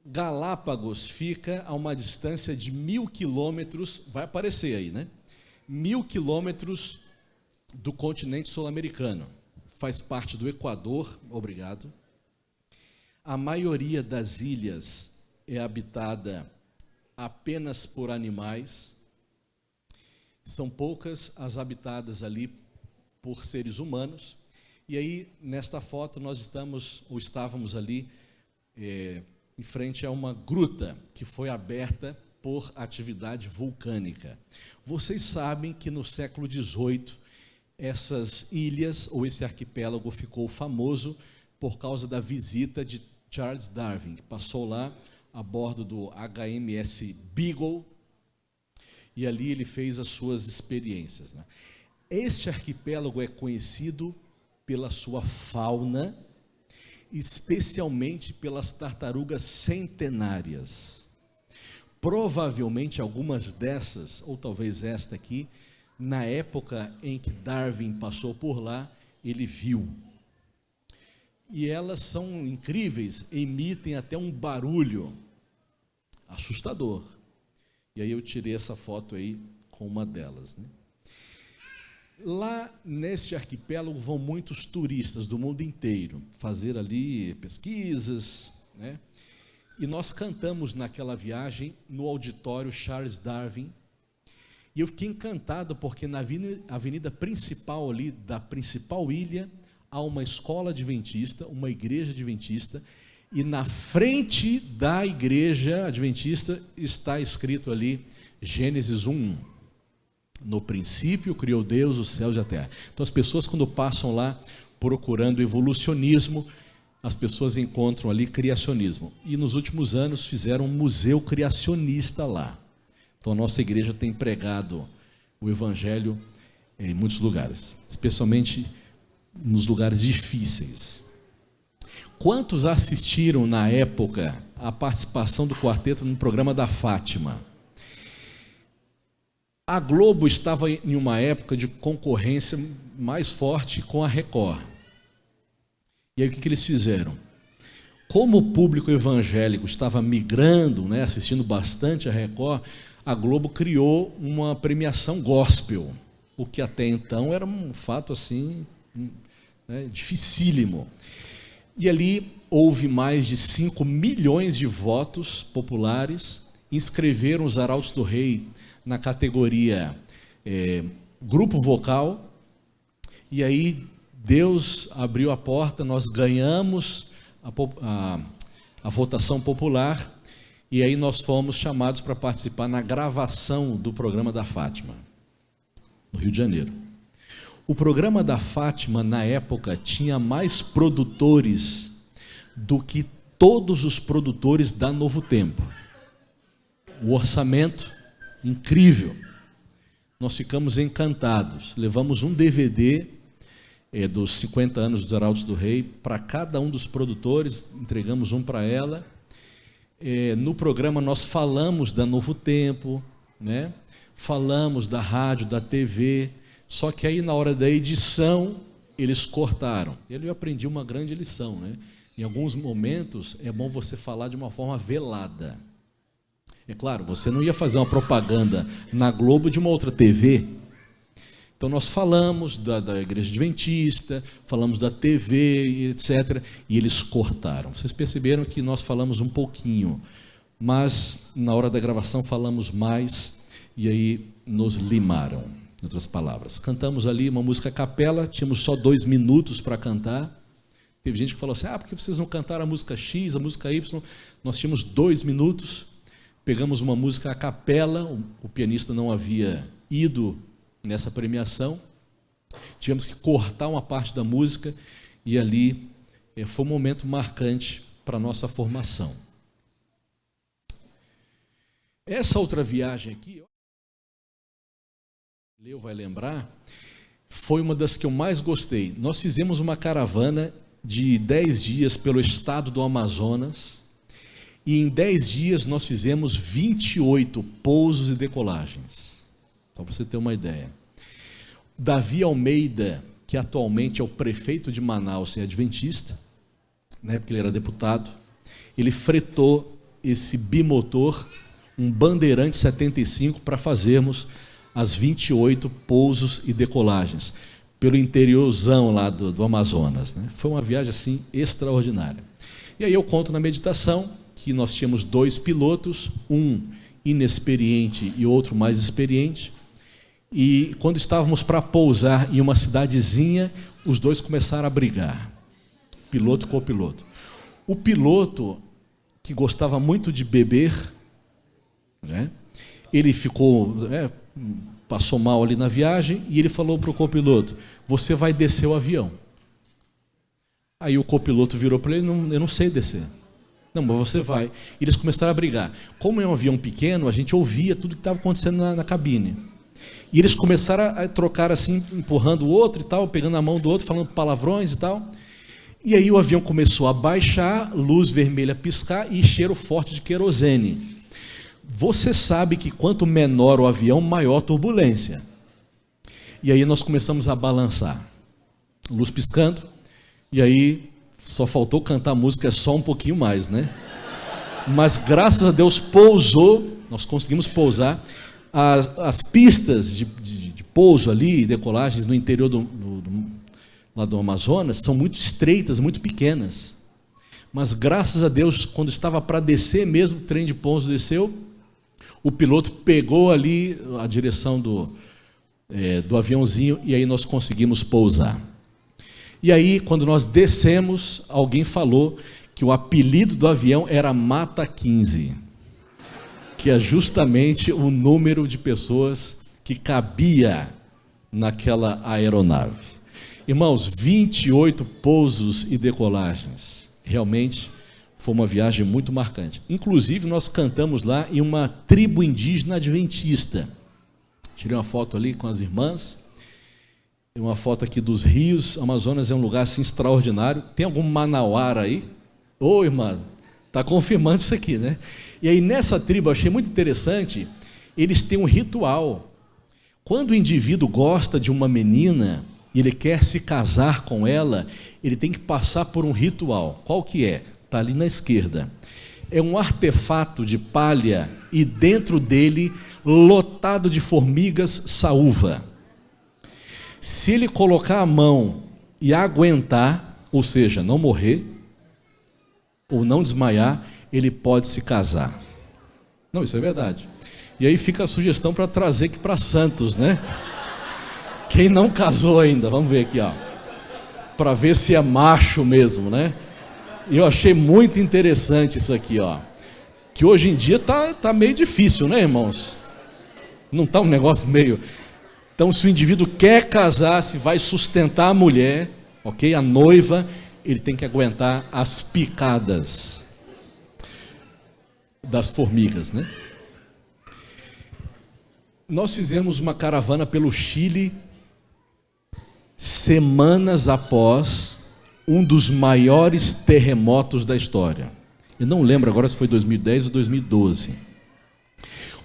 Galápagos fica a uma distância de 1.000 quilômetros, vai aparecer aí, né? 1.000 quilômetros do continente sul-americano. Faz parte do Equador, obrigado. A maioria das ilhas é habitada apenas por animais. São poucas as habitadas ali por seres humanos. E aí, nesta foto, nós estávamos ali em frente a uma gruta que foi aberta por atividade vulcânica. Vocês sabem que no século XVIII, essas ilhas, ou esse arquipélago, ficou famoso por causa da visita de Charles Darwin, que passou lá a bordo do HMS Beagle, e ali ele fez as suas experiências, né? Este arquipélago é conhecido pela sua fauna, especialmente pelas tartarugas centenárias. Provavelmente algumas dessas, ou talvez esta aqui, na época em que Darwin passou por lá, ele viu. E elas são incríveis, emitem até um barulho assustador. E aí eu tirei essa foto aí com uma delas, né? Lá nesse arquipélago vão muitos turistas do mundo inteiro fazer ali pesquisas, né? E nós cantamos naquela viagem no auditório Charles Darwin. E eu fiquei encantado porque na avenida principal ali da principal ilha há uma escola adventista, uma igreja adventista, e na frente da igreja adventista está escrito ali Gênesis 1:1. No princípio criou Deus os céus e a terra. Então as pessoas, quando passam lá procurando evolucionismo, as pessoas encontram ali criacionismo. E nos últimos anos fizeram um museu criacionista lá. Então a nossa igreja tem pregado o evangelho em muitos lugares, especialmente nos lugares difíceis. Quantos assistiram na época a participação do quarteto no programa da Fátima? A Globo estava em uma época de concorrência mais forte com a Record. E aí o que eles fizeram? Como o público evangélico estava migrando, né, assistindo bastante a Record, a Globo criou uma premiação gospel, o que até então era um fato assim, né, dificílimo. E ali houve mais de 5 milhões de votos populares, inscreveram os Arautos do Rei na categoria grupo vocal, e aí Deus abriu a porta, nós ganhamos a votação popular, e aí nós fomos chamados para participar na gravação do programa da Fátima, no Rio de Janeiro. O programa da Fátima, na época, tinha mais produtores do que todos os produtores da Novo Tempo. O orçamento incrível. Nós ficamos encantados. Levamos um DVD dos 50 anos dos Arautos do Rei para cada um dos produtores, entregamos um para ela. No programa nós falamos da Novo Tempo, né? Falamos da rádio, da TV, só que aí na hora da edição eles cortaram. Eu aprendi uma grande lição, né? Em alguns momentos é bom você falar de uma forma velada. É claro, você não ia fazer uma propaganda na Globo de uma outra TV. Então nós falamos da igreja adventista, falamos da TV, etc. E eles cortaram. Vocês perceberam que nós falamos um pouquinho, mas na hora da gravação falamos mais, e aí nos limaram, em outras palavras. Cantamos ali uma música a capela, tínhamos só 2 minutos para cantar. Teve gente que falou assim, por que vocês não cantaram a música X, a música Y? Nós tínhamos 2 minutos, pegamos uma música a capela, o pianista não havia ido nessa premiação, tivemos que cortar uma parte da música, e ali foi um momento marcante para a nossa formação. Essa outra viagem aqui... Leo vai lembrar, foi uma das que eu mais gostei. Nós fizemos uma caravana de 10 dias pelo estado do Amazonas, e em 10 dias nós fizemos 28 pousos e decolagens. Só para você ter uma ideia. Davi Almeida, que atualmente é o prefeito de Manaus e adventista, na época ele era deputado, ele fretou esse bimotor, um Bandeirante 75, para fazermos as 28 pousos e decolagens, pelo interiorzão lá do Amazonas, né? Foi uma viagem assim extraordinária. E aí eu conto na meditação que nós tínhamos 2 pilotos, um inexperiente e outro mais experiente, e quando estávamos para pousar em uma cidadezinha, os 2 começaram a brigar, piloto com o piloto. O piloto, que gostava muito de beber, né, ele ficou, passou mal ali na viagem, e ele falou para o copiloto: você vai descer o avião. Aí o copiloto virou para ele: eu não sei descer. Não, mas você vai. E eles começaram a brigar. Como é um avião pequeno, a gente ouvia tudo que estava acontecendo na cabine. E eles começaram a trocar assim, empurrando o outro e tal, pegando a mão do outro, falando palavrões e tal. E aí o avião começou a baixar, luz vermelha piscar e cheiro forte de querosene. Você sabe que quanto menor o avião, maior a turbulência. E aí nós começamos a balançar. Luz piscando, e aí só faltou cantar a música só um pouquinho mais, né? Mas graças a Deus pousou, nós conseguimos pousar. As pistas de pouso ali, decolagens no interior lá do Amazonas, são muito estreitas, muito pequenas. Mas graças a Deus, quando estava para descer mesmo, o trem de pouso desceu, o piloto pegou ali a direção do aviãozinho, e aí nós conseguimos pousar. E aí, quando nós descemos, alguém falou que o apelido do avião era Mata 15, que é justamente o número de pessoas que cabia naquela aeronave. Irmãos, 28 pousos e decolagens. Realmente foi uma viagem muito marcante. Inclusive, nós cantamos lá em uma tribo indígena adventista. Tirei uma foto ali com as irmãs. Tem uma foto aqui dos rios. Amazonas é um lugar assim extraordinário. Tem algum manauara aí? Ô, irmã, está confirmando isso aqui, né? E aí nessa tribo, eu achei muito interessante, eles têm um ritual. Quando o indivíduo gosta de uma menina e ele quer se casar com ela, ele tem que passar por um ritual. Qual que é? Está ali na esquerda. É um artefato de palha e dentro dele, lotado de formigas saúva. Se ele colocar a mão e aguentar, ou seja, não morrer, ou não desmaiar, ele pode se casar. Não, isso é verdade. E aí fica a sugestão para trazer aqui para Santos, né? Quem não casou ainda, vamos ver aqui, ó, para ver se é macho mesmo, né? E eu achei muito interessante isso aqui, ó, que hoje em dia tá meio difícil, né, irmãos? Não tá um negócio meio... Então, se o indivíduo quer casar, se vai sustentar a mulher, ok? A noiva, ele tem que aguentar as picadas das formigas, né? Nós fizemos uma caravana pelo Chile, semanas após um dos maiores terremotos da história. Eu não lembro agora se foi 2010 ou 2012.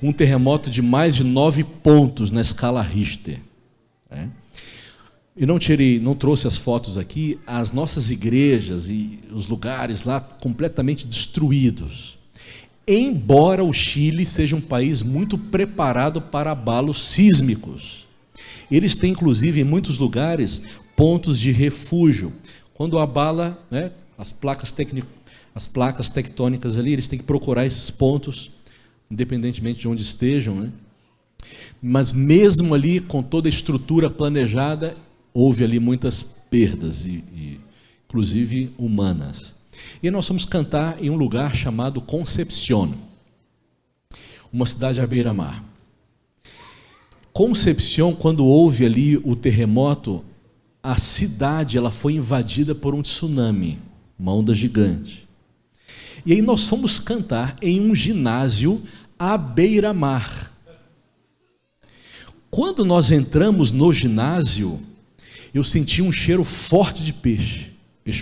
Um terremoto de mais de 9 pontos na escala Richter. Eu não trouxe as fotos aqui, as nossas igrejas e os lugares lá completamente destruídos. Embora o Chile seja um país muito preparado para abalos sísmicos. Eles têm, inclusive, em muitos lugares, pontos de refúgio. Quando abala, né, as placas tectônicas ali, eles têm que procurar esses pontos, independentemente de onde estejam, né? Mas mesmo ali, com toda a estrutura planejada, houve ali muitas perdas, inclusive humanas. E nós fomos cantar em um lugar chamado Concepción, uma cidade à beira-mar. Concepción, quando houve ali o terremoto, a cidade ela foi invadida por um tsunami, uma onda gigante. E aí nós fomos cantar em um ginásio à beira-mar. quando nós entramos no ginásio, eu senti um cheiro forte de peixe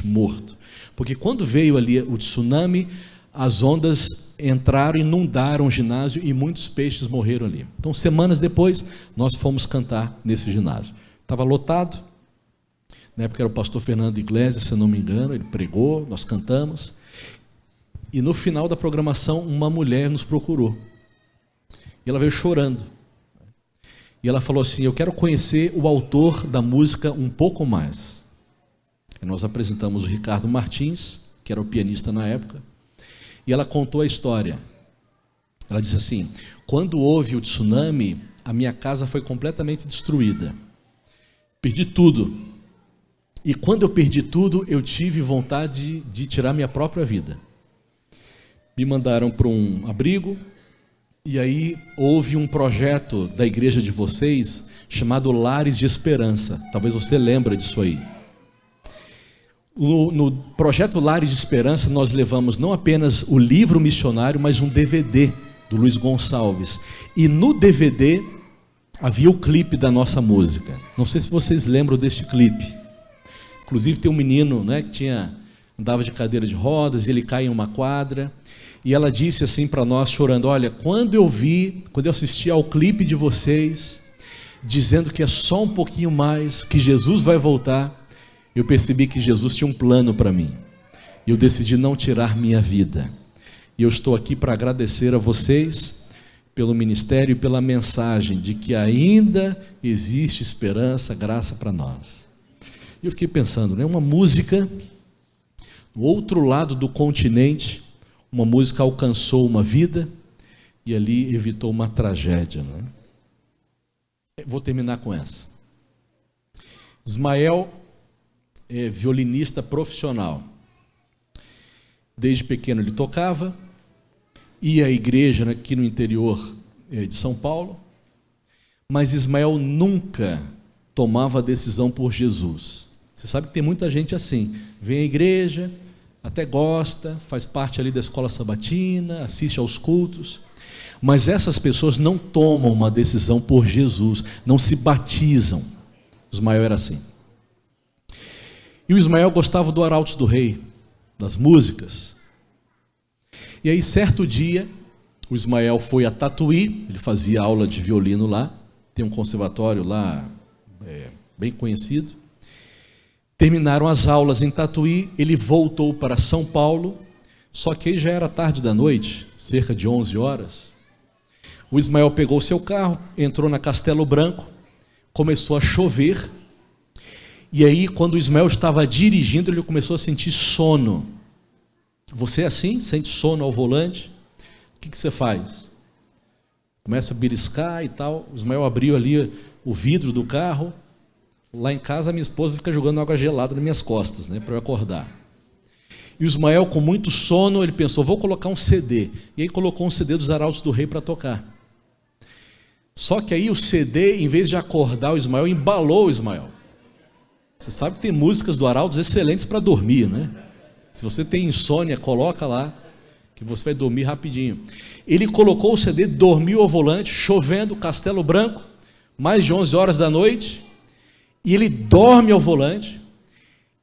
morto. Porque quando veio ali o tsunami, as ondas entraram, inundaram o ginásio e muitos peixes morreram ali. Então, semanas depois, nós fomos cantar nesse ginásio. Estava lotado. Na época era o pastor Fernando Iglesias, se eu não me engano, ele pregou, nós cantamos. E no final da programação, uma mulher nos procurou. E ela veio chorando. E ela falou assim: eu quero conhecer o autor da música um pouco mais. E nós apresentamos o Ricardo Martins, que era o pianista na época. E ela contou a história. Ela disse assim: quando houve o tsunami, a minha casa foi completamente destruída. Perdi tudo. E quando eu perdi tudo, eu tive vontade de tirar minha própria vida. Me mandaram para um abrigo, e aí houve um projeto da igreja de vocês, chamado Lares de Esperança. Talvez você lembre disso aí. No projeto Lares de Esperança, nós levamos não apenas o livro missionário, mas um DVD do Luiz Gonçalves. E no DVD havia o clipe da nossa música. Não sei se vocês lembram deste clipe. Inclusive tem um menino, né, que andava de cadeira de rodas, e ele cai em uma quadra. E ela disse assim para nós, chorando: olha, quando eu assisti ao clipe de vocês, dizendo que é só um pouquinho mais, que Jesus vai voltar, eu percebi que Jesus tinha um plano para mim. E eu decidi não tirar minha vida. E eu estou aqui para agradecer a vocês pelo ministério e pela mensagem de que ainda existe esperança, graça para nós. E eu fiquei pensando, né, uma música, do outro lado do continente, uma música alcançou uma vida e ali evitou uma tragédia, né? Vou terminar com essa. Ismael é violinista profissional. Desde pequeno ele tocava, ia à igreja aqui no interior de São Paulo, mas Ismael nunca tomava a decisão por Jesus. Você sabe que tem muita gente assim, vem à igreja, até gosta, faz parte ali da escola sabatina, assiste aos cultos, mas essas pessoas não tomam uma decisão por Jesus, não se batizam. Ismael era assim. E o Ismael gostava do Arautos do Rei, das músicas. E aí, certo dia, o Ismael foi a Tatuí, ele fazia aula de violino lá, tem um conservatório lá, bem conhecido. Terminaram as aulas em Tatuí, ele voltou para São Paulo, só que aí já era tarde da noite, cerca de 11 horas. O Ismael pegou o seu carro, entrou na Castelo Branco, começou a chover, e aí quando o Ismael estava dirigindo, ele começou a sentir sono. Você é assim? Sente sono ao volante? O que você faz? Começa a beliscar e tal. O Ismael abriu ali o vidro do carro. Lá em casa, a minha esposa fica jogando água gelada nas minhas costas, né, para eu acordar. E o Ismael, com muito sono, ele pensou: vou colocar um CD. E aí colocou um CD dos Arautos do Rei para tocar. Só que aí o CD, em vez de acordar o Ismael, embalou o Ismael. Você sabe que tem músicas do Arautos excelentes para dormir, né? Se você tem insônia, coloca lá, que você vai dormir rapidinho. Ele colocou o CD, dormiu ao volante, chovendo, Castelo Branco, mais de 11 horas da noite. E ele dorme ao volante,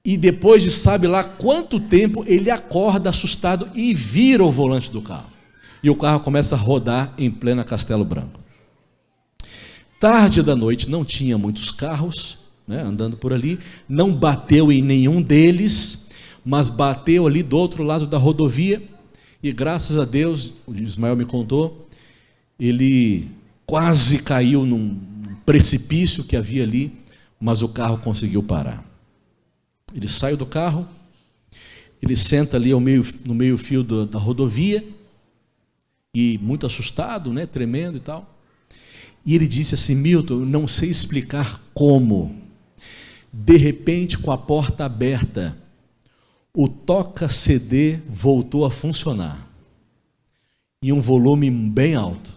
e depois de sabe lá quanto tempo, ele acorda assustado e vira o volante do carro. E o carro começa a rodar em plena Castelo Branco. Tarde da noite, não tinha muitos carros, né, andando por ali, não bateu em nenhum deles, mas bateu ali do outro lado da rodovia, e graças a Deus, o Ismael me contou, ele quase caiu num precipício que havia ali, mas o carro conseguiu parar. Ele saiu do carro, ele senta ali no meio-fio da rodovia, e muito assustado, né, tremendo e tal. E ele disse assim: Milton, eu não sei explicar como. De repente, com a porta aberta, o toca-CD voltou a funcionar, em um volume bem alto,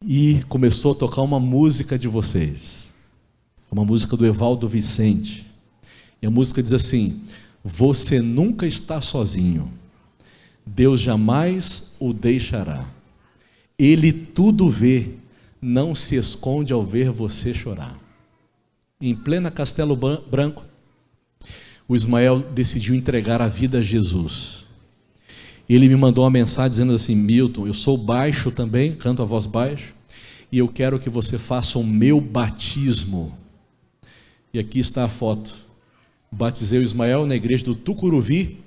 e começou a tocar uma música de vocês. Uma música do Evaldo Vicente. E a música diz assim: você nunca está sozinho, Deus jamais o deixará, Ele tudo vê, não se esconde ao ver você chorar. Em plena Castelo Branco, o Ismael decidiu entregar a vida a Jesus. Ele me mandou uma mensagem dizendo assim: Milton, eu sou baixo também, canto a voz baixa, e eu quero que você faça o meu batismo. E aqui está a foto. Batizei o Ismael na igreja do Tucuruvi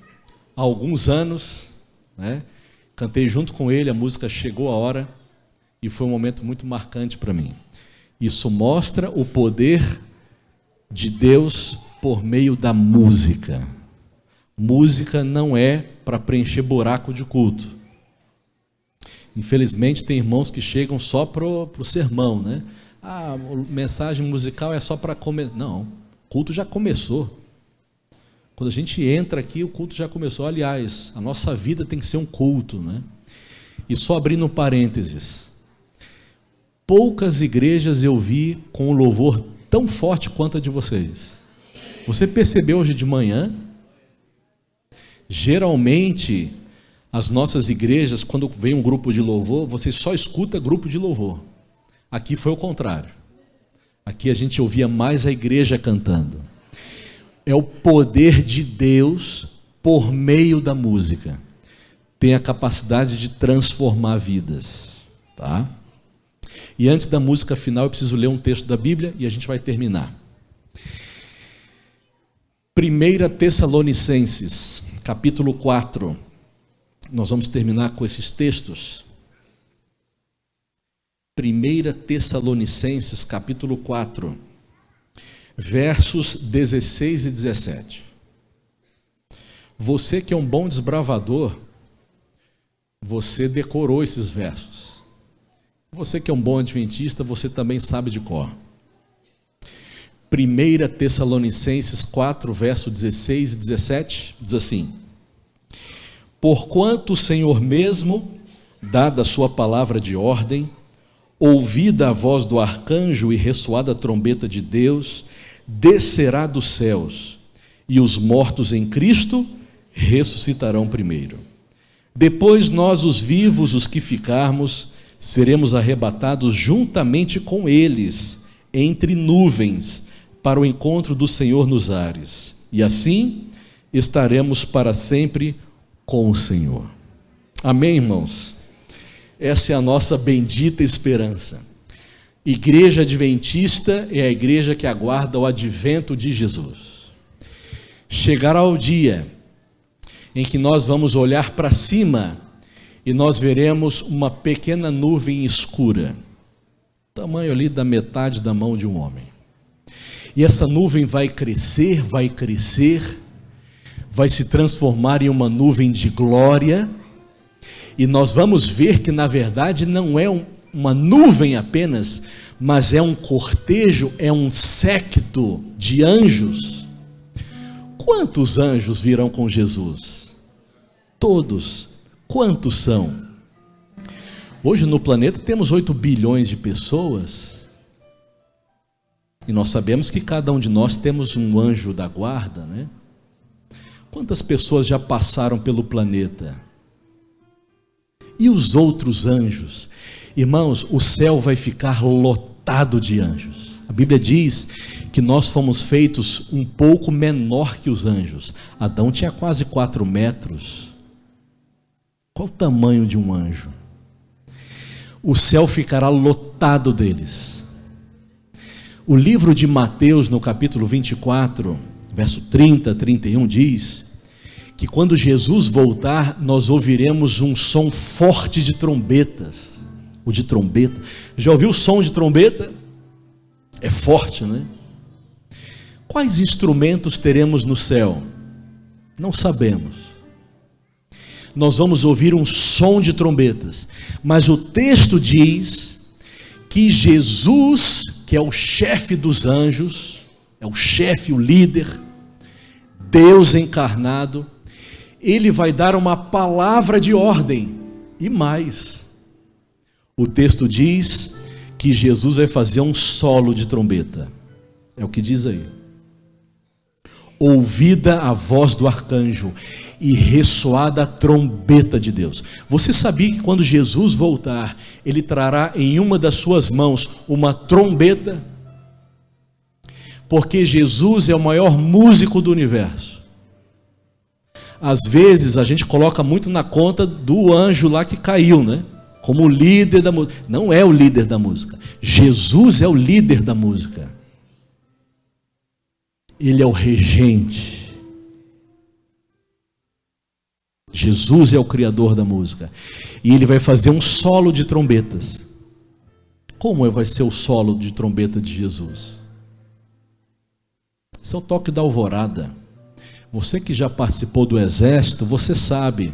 há alguns anos, né? Cantei junto com ele, a música Chegou a Hora, e foi um momento muito marcante para mim. Isso mostra o poder de Deus por meio da música. Música não é para preencher buraco de culto. Infelizmente tem irmãos que chegam só para o sermão, né? A mensagem musical é só para comer. Não, o culto já começou. Quando a gente entra aqui, o culto já começou. Aliás, a nossa vida tem que ser um culto, né? E só abrindo um parênteses, poucas igrejas eu vi com um louvor tão forte quanto a de vocês. Você percebeu hoje de manhã? Geralmente, as nossas igrejas, quando vem um grupo de louvor, você só escuta grupo de louvor. Aqui foi o contrário. Aqui a gente ouvia mais a igreja cantando. É o poder de Deus por meio da música. Tem a capacidade de transformar vidas, tá? E antes da música final, eu preciso ler um texto da Bíblia e a gente vai terminar. 1 Tessalonicenses, capítulo 4. Nós vamos terminar com esses textos. 1 Tessalonicenses, capítulo 4. Versos 16 e 17. Você que é um bom desbravador, você decorou esses versos. Você que é um bom adventista, você também sabe de cor. 1 Tessalonicenses 4, verso 16 e 17, diz assim: Porquanto o Senhor mesmo, dada a sua palavra de ordem, ouvida a voz do arcanjo e ressoada a trombeta de Deus, descerá dos céus, e os mortos em Cristo ressuscitarão primeiro. Depois nós, os vivos, os que ficarmos, seremos arrebatados juntamente com eles, entre nuvens, para o encontro do Senhor nos ares. E assim estaremos para sempre com o Senhor. Amém, irmãos? Essa é a nossa bendita esperança. Igreja Adventista é a igreja que aguarda o advento de Jesus. Chegará o dia em que nós vamos olhar para cima e nós veremos uma pequena nuvem escura, tamanho ali da metade da mão de um homem. E essa nuvem vai crescer, vai se transformar em uma nuvem de glória, e nós vamos ver que na verdade não é uma nuvem apenas, mas é um cortejo, é um séquito de anjos. Quantos anjos virão com Jesus? Todos. Quantos são? Hoje no planeta temos 8 bilhões de pessoas, e nós sabemos que cada um de nós temos um anjo da guarda, né? Quantas pessoas já passaram pelo planeta? E os outros anjos? Irmãos, o céu vai ficar lotado de anjos. A Bíblia diz que nós fomos feitos um pouco menor que os anjos. Adão tinha quase 4 metros. Qual o tamanho de um anjo? O céu ficará lotado deles. O livro de Mateus, no capítulo 24, verso 30, 31, diz que quando Jesus voltar, nós ouviremos um som forte de trombetas. O de trombeta. Já ouviu o som de trombeta? É forte, né? Quais instrumentos teremos no céu? Não sabemos. Nós vamos ouvir um som de trombetas, mas o texto diz que Jesus, que é o chefe dos anjos, é o chefe, o líder, Deus encarnado, ele vai dar uma palavra de ordem, e mais, o texto diz que Jesus vai fazer um solo de trombeta, é o que diz aí. ouvida a voz do arcanjo e ressoada a trombeta de Deus. Você sabia que quando Jesus voltar, ele trará em uma das suas mãos uma trombeta? Porque Jesus é o maior músico do universo. Às vezes a gente coloca muito na conta do anjo lá que caiu, né? Como o líder da música. Não é o líder da música. Jesus é o líder da música. Ele é o regente. Jesus é o criador da música. E ele vai fazer um solo de trombetas. Como vai ser o solo de trombeta de Jesus? Esse é o toque da alvorada. Você que já participou do exército, você sabe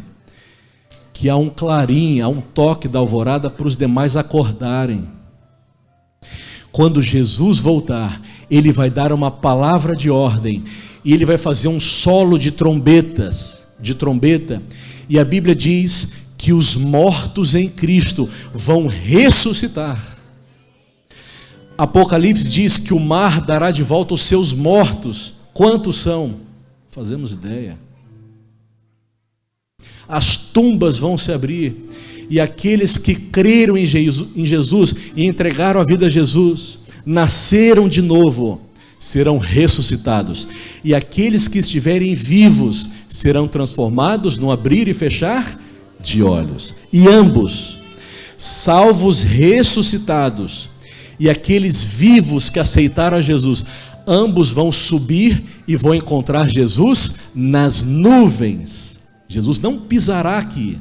que há um clarim, há um toque da alvorada para os demais acordarem. Quando Jesus voltar, ele vai dar uma palavra de ordem e ele vai fazer um solo de trombeta, e a Bíblia diz que os mortos em Cristo vão ressuscitar. Apocalipse diz que o mar dará de volta os seus mortos. Quantos são? Fazemos ideia. As tumbas vão se abrir, e aqueles que creram em Jesus e entregaram a vida a Jesus, nasceram de novo, serão ressuscitados, e aqueles que estiverem vivos serão transformados no abrir e fechar de olhos, e ambos, salvos, ressuscitados, e aqueles vivos que aceitaram a Jesus, ambos vão subir e vão encontrar Jesus nas nuvens. Jesus não pisará aqui.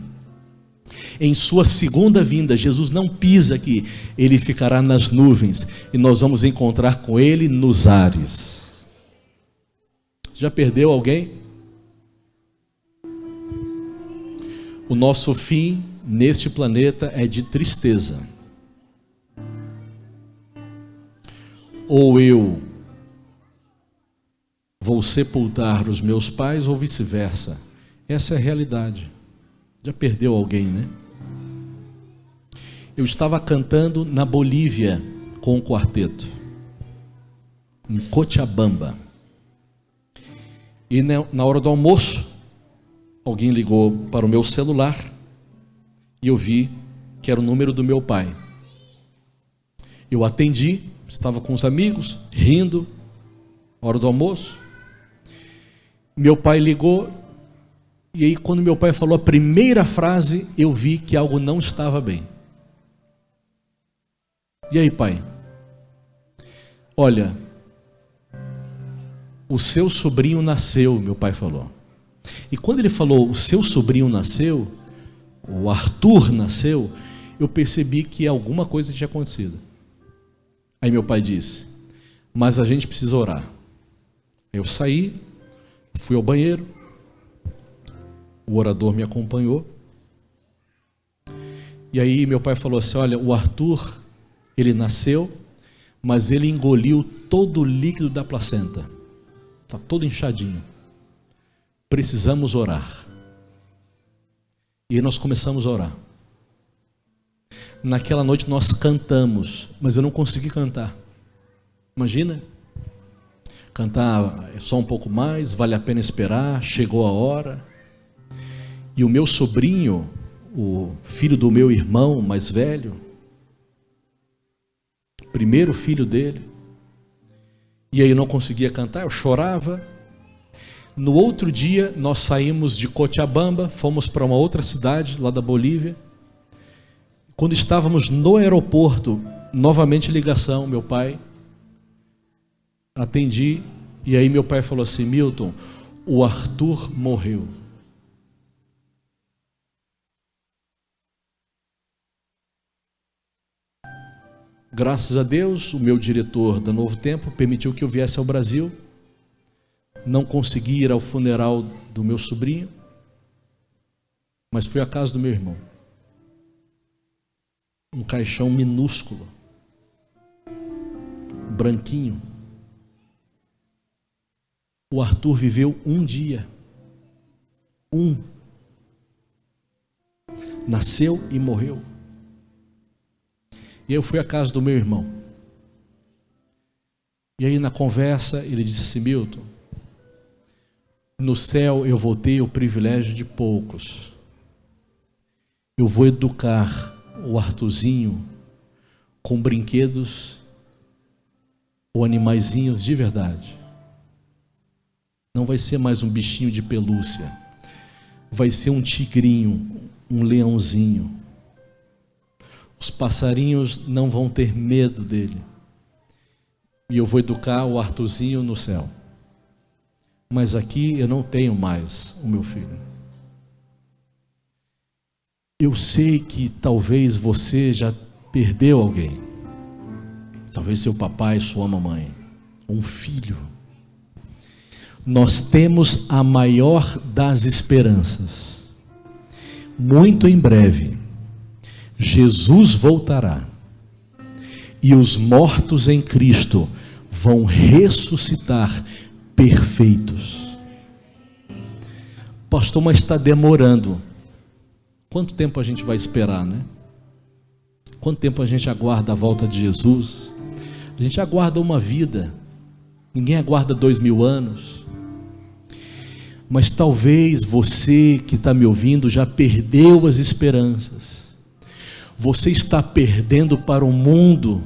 Em sua segunda vinda, Jesus não pisa aqui. Ele ficará nas nuvens e nós vamos encontrar com ele nos ares. Já perdeu alguém? O nosso fim neste planeta é de tristeza. Ou eu vou sepultar os meus pais, ou vice-versa. Essa é a realidade. Já perdeu alguém, né? Eu estava cantando na Bolívia com um quarteto, em Cochabamba. E na hora do almoço, alguém ligou para o meu celular e eu vi que era o número do meu pai. Eu atendi, estava com os amigos, rindo, hora do almoço. Meu pai ligou, e aí quando meu pai falou a primeira frase, eu vi que algo não estava bem. E aí, pai? Olha, o seu sobrinho nasceu, meu pai falou. E quando ele falou, o seu sobrinho nasceu, o Arthur nasceu, eu percebi que alguma coisa tinha acontecido. Aí meu pai disse, mas a gente precisa orar. Eu saí, fui ao banheiro, o orador me acompanhou, e aí meu pai falou assim, olha, o Arthur, ele nasceu, mas ele engoliu todo o líquido da placenta, está todo inchadinho, precisamos orar. E aí nós começamos a orar. Naquela noite nós cantamos, mas eu não consegui cantar. Imagina, cantar só um pouco mais, vale a pena esperar, chegou a hora. E o meu sobrinho, o filho do meu irmão mais velho, primeiro filho dele, e aí eu não conseguia cantar, eu chorava. No outro dia nós saímos de Cochabamba, fomos para uma outra cidade lá da Bolívia. Quando estávamos no aeroporto, novamente ligação, meu pai, atendi, e aí meu pai falou assim, Milton, o Arthur morreu. Graças a Deus, o meu diretor da Novo Tempo permitiu que eu viesse ao Brasil. Não consegui ir ao funeral do meu sobrinho, mas fui à casa do meu irmão. Um caixão minúsculo, branquinho. O Arthur viveu um dia. Nasceu e morreu. E eu fui à casa do meu irmão. E aí na conversa ele disse assim, Milton, No céu eu vou ter o privilégio de poucos. Eu vou educar o Arthurzinho com brinquedos ou animaizinhos de verdade. Não vai ser mais um bichinho de pelúcia. Vai ser um tigrinho, um leãozinho. Os passarinhos não vão ter medo dele. E eu vou educar o Arthurzinho no céu. Mas aqui eu não tenho mais o meu filho. Eu sei que talvez você já perdeu alguém. Talvez seu papai, sua mamãe, um filho. Nós temos a maior das esperanças. Muito em breve, Jesus voltará. E os mortos em Cristo vão ressuscitar perfeitos. Pastor, mas está demorando. Quanto tempo a gente vai esperar, né? Quanto tempo a gente aguarda a volta de Jesus? A gente aguarda uma vida. Ninguém aguarda 2000 anos. Mas talvez você que está me ouvindo já perdeu as esperanças. Você está perdendo para o mundo.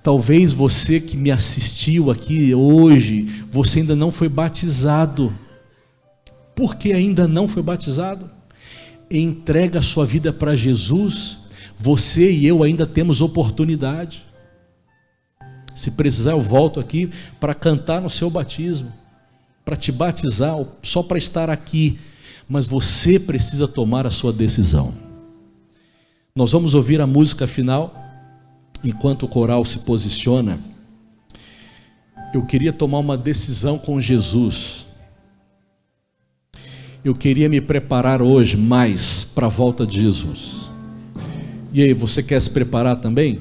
Talvez você que me assistiu aqui hoje, você ainda não foi batizado. Por que ainda não foi batizado? Entrega a sua vida para Jesus. Você e eu ainda temos oportunidade. Se precisar, eu volto aqui para cantar no seu batismo, para te batizar, só para estar aqui. Mas você precisa tomar a sua decisão. Nós vamos ouvir a música final. Enquanto o coral se posiciona, eu queria tomar uma decisão com Jesus. Eu queria me preparar hoje mais para a volta de Jesus. E aí, você quer se preparar também?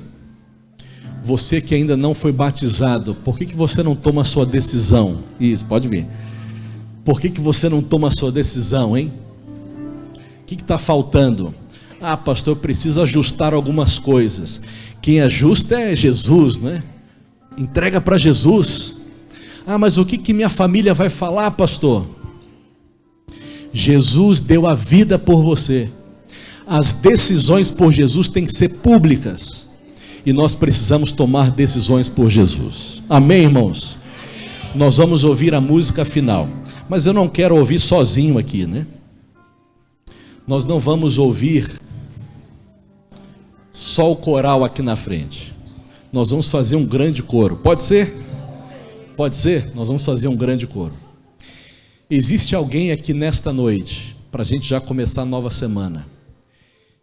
Você que ainda não foi batizado, por que você não toma a sua decisão? Isso, pode vir. Por que você não toma a sua decisão, hein? O que está faltando? Ah, pastor, eu preciso ajustar algumas coisas. Quem ajusta é Jesus, né? Entrega para Jesus. Ah, mas o que minha família vai falar, pastor? Jesus deu a vida por você. As decisões por Jesus têm que ser públicas. E nós precisamos tomar decisões por Jesus. Amém, irmãos? Nós vamos ouvir a música final. Mas eu não quero ouvir sozinho aqui, né? Nós não vamos ouvir só o coral aqui na frente. Nós vamos fazer um grande coro. Pode ser? Pode ser? Nós vamos fazer um grande coro. Existe alguém aqui nesta noite, para a gente já começar a nova semana,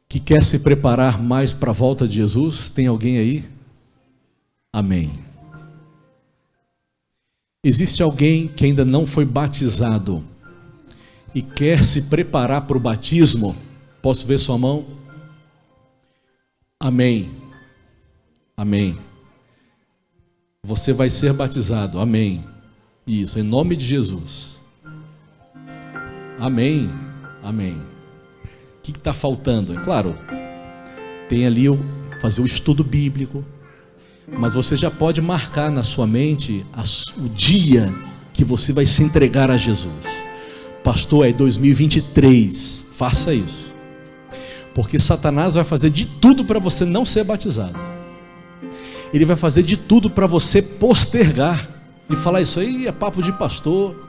que quer se preparar mais para a volta de Jesus? Tem alguém aí? Amém. Existe alguém que ainda não foi batizado e quer se preparar para o batismo? Posso ver sua mão? Amém. Amém. Você vai ser batizado. Amém. Isso, em nome de Jesus. Amém. Amém. O que está faltando? É claro, tem ali fazer o estudo bíblico, mas você já pode marcar na sua mente o dia que você vai se entregar a Jesus. Pastor, é 2023. Faça isso. Porque Satanás vai fazer de tudo para você não ser batizado. Ele vai fazer de tudo para você postergar e falar: isso aí é papo de pastor.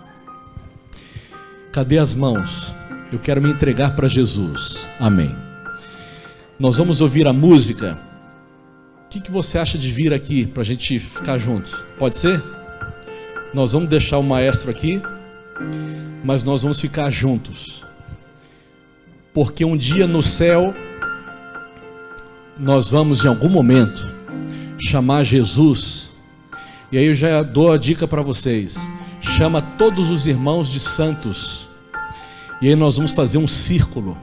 Cadê as mãos? Eu quero me entregar para Jesus. Amém. Nós vamos ouvir a música. O que você acha de vir aqui para a gente ficar juntos? Pode ser? Nós vamos deixar o maestro aqui, mas nós vamos ficar juntos. Porque um dia no céu, nós vamos em algum momento chamar Jesus. E aí eu já dou a dica para vocês. Chama todos os irmãos de santos. E aí nós vamos fazer um círculo.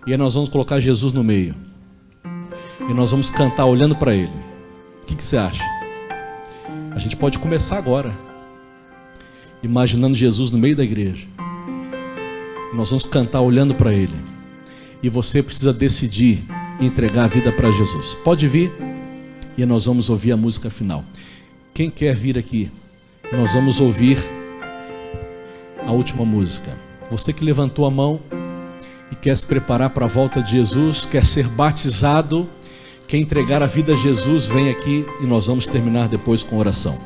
E aí nós vamos colocar Jesus no meio. E nós vamos cantar olhando para Ele. O que você acha? A gente pode começar agora, imaginando Jesus no meio da igreja. Nós vamos cantar olhando para Ele. E você precisa decidir entregar a vida para Jesus. Pode vir. E nós vamos ouvir a música final. Quem quer vir aqui? Nós vamos ouvir a última música. Você que levantou a mão e quer se preparar para a volta de Jesus, quer ser batizado, quer entregar a vida a Jesus, vem aqui e nós vamos terminar depois com oração.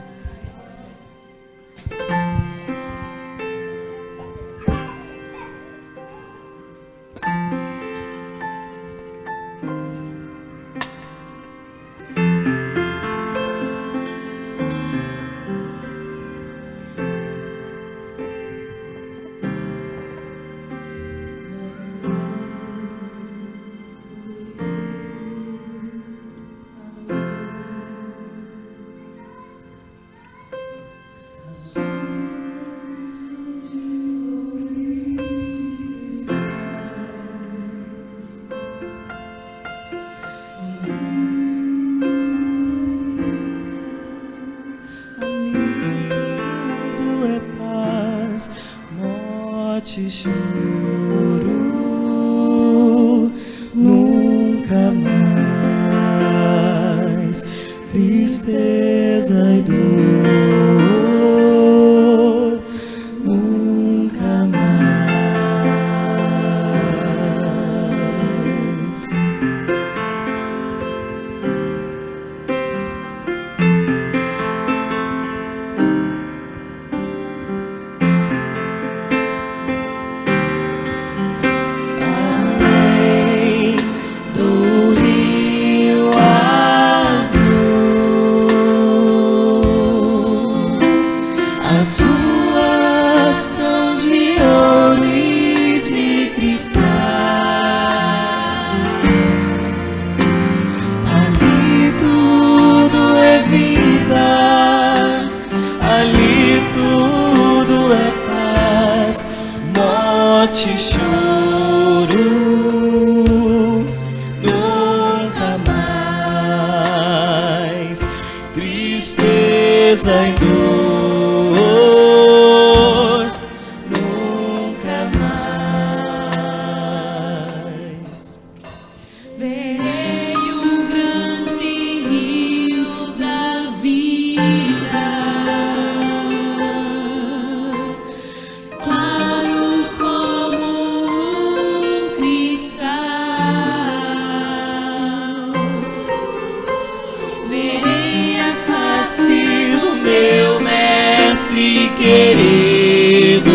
Morte, choro, nunca mais, tristeza e dor, nunca mais. As ruas são de ouro e de cristais. Ali tudo é vida, ali tudo é paz. Morte, choro, nunca mais. Tristeza e dor. Do meu mestre querido,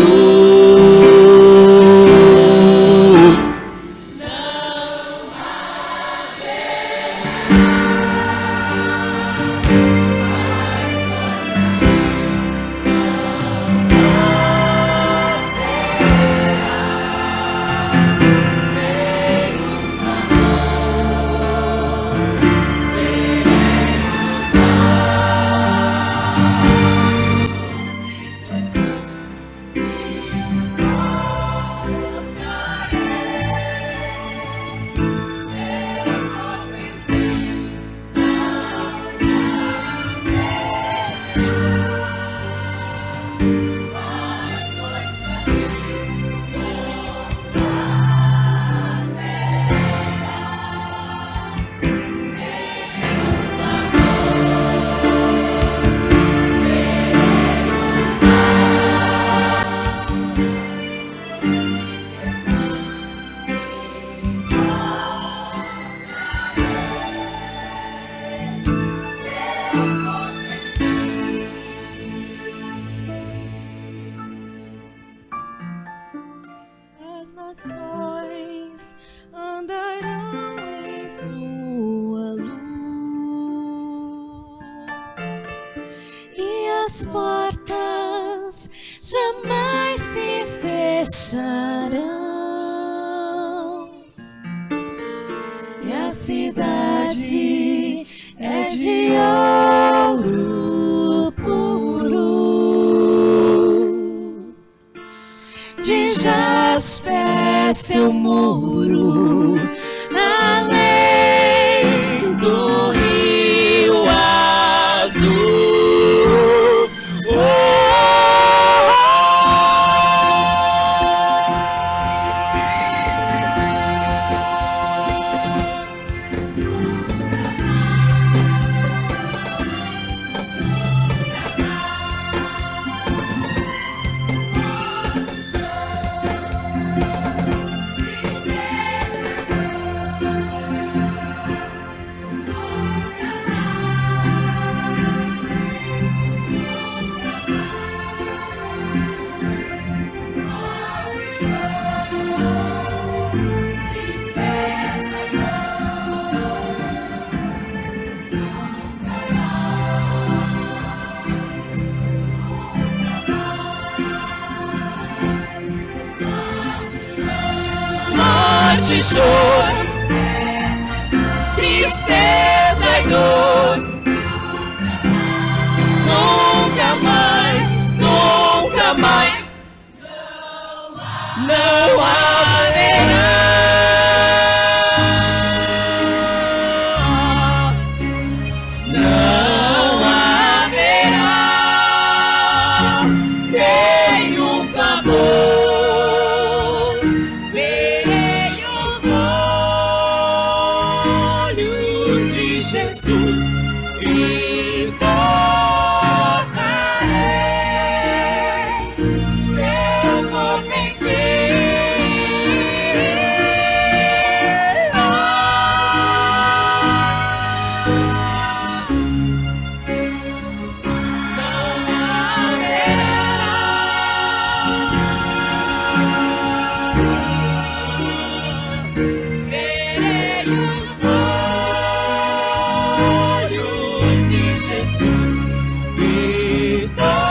não há as nações andarão em sua luz e as portas jamais se fecharão e a cidade é de ouro puro, de jaspe seu muro, além do rio azul. de choro, tristeza e dor. Nunca mais, nunca mais, não haverá. Não haverá nenhum clamor. Verei os olhos de Jesus e tocarei seu corpo Jesus e tocarei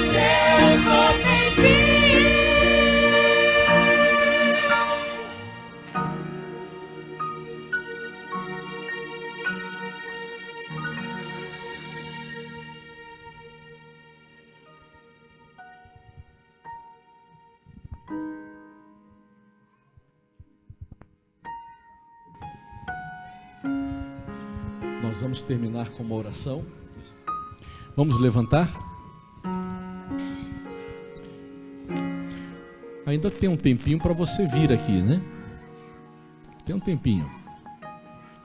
seu corpo enfim. Nós vamos terminar com uma oração. Vamos levantar? Ainda tem um tempinho para você vir aqui, né? Tem um tempinho.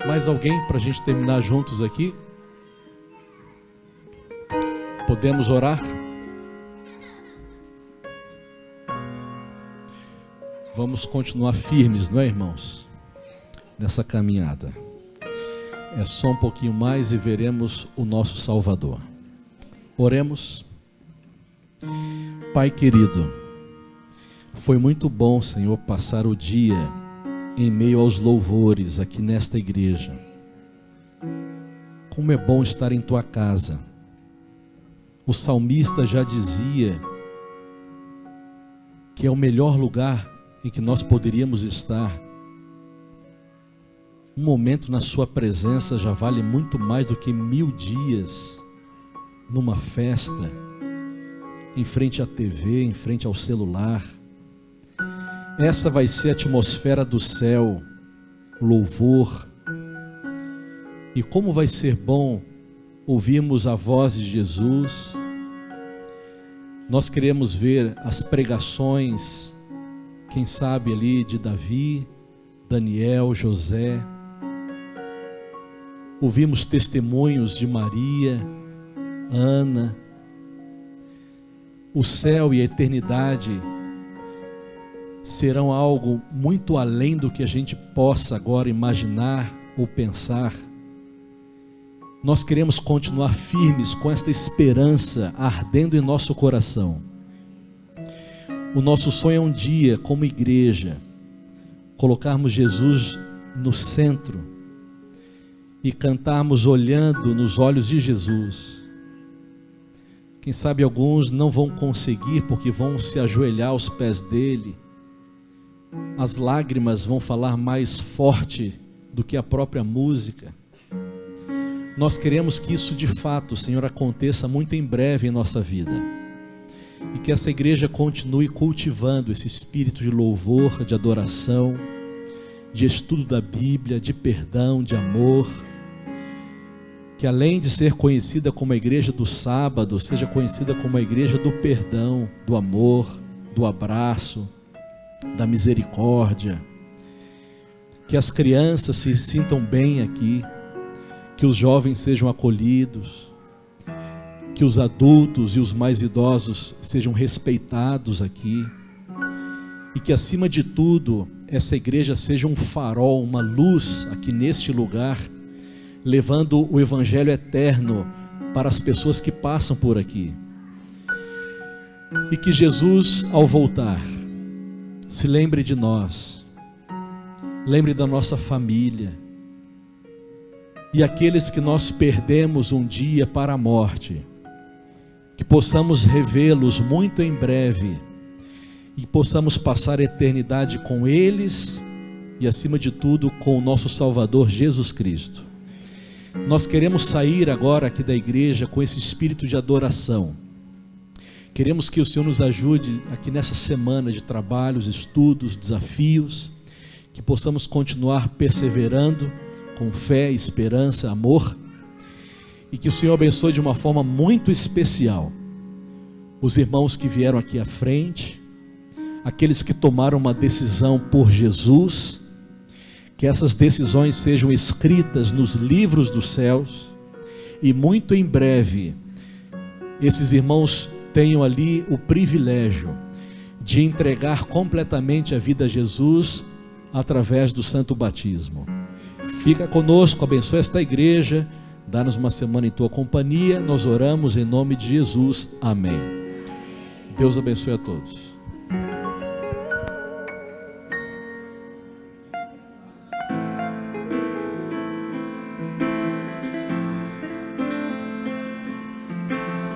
Mais alguém para a gente terminar juntos aqui? Podemos orar? Vamos continuar firmes, não é, irmãos? Nessa caminhada. É só um pouquinho mais e veremos o nosso Salvador. Oremos. Pai querido, foi muito bom, Senhor, passar o dia em meio aos louvores aqui nesta igreja. Como é bom estar em tua casa. O salmista já dizia que é o melhor lugar em que nós poderíamos estar. Um momento na sua presença já vale muito mais do que 1000 dias numa festa, em frente à TV, em frente ao celular. Essa vai ser a atmosfera do céu, louvor. E como vai ser bom ouvirmos a voz de Jesus. Nós queremos ver as pregações, quem sabe ali de Davi, Daniel, José. Ouvimos testemunhos de Maria, Ana. O céu e a eternidade serão algo muito além do que a gente possa agora imaginar ou pensar. Nós queremos continuar firmes com esta esperança ardendo em nosso coração. O nosso sonho é um dia, como igreja, colocarmos Jesus no centro e cantarmos olhando nos olhos de Jesus. Quem sabe alguns não vão conseguir porque vão se ajoelhar aos pés dele. As lágrimas vão falar mais forte do que a própria música. Nós queremos que isso de fato, Senhor, aconteça muito em breve em nossa vida. E que essa igreja continue cultivando esse espírito de louvor, de adoração, de estudo da Bíblia, de perdão, de amor. Que além de ser conhecida como a igreja do sábado, seja conhecida como a igreja do perdão, do amor, do abraço, da misericórdia. Que as crianças se sintam bem aqui, que os jovens sejam acolhidos, que os adultos e os mais idosos sejam respeitados aqui, e que acima de tudo, essa igreja seja um farol, uma luz aqui neste lugar, levando o evangelho eterno para as pessoas que passam por aqui. E que Jesus, ao voltar, se lembre de nós, lembre da nossa família, e aqueles que nós perdemos um dia para a morte, que possamos revê-los muito em breve, e possamos passar a eternidade com eles e, acima de tudo, com o nosso Salvador Jesus Cristo. Nós queremos sair agora aqui da igreja com esse espírito de adoração. Queremos que o Senhor nos ajude aqui nessa semana de trabalhos, estudos, desafios, que possamos continuar perseverando com fé, esperança, amor, e que o Senhor abençoe de uma forma muito especial os irmãos que vieram aqui à frente, aqueles que tomaram uma decisão por Jesus, que essas decisões sejam escritas nos livros dos céus, e muito em breve esses irmãos tenham ali o privilégio de entregar completamente a vida a Jesus através do santo batismo. Fica conosco, abençoa esta igreja, dá-nos uma semana em tua companhia, nós oramos em nome de Jesus, amém. Deus abençoe a todos.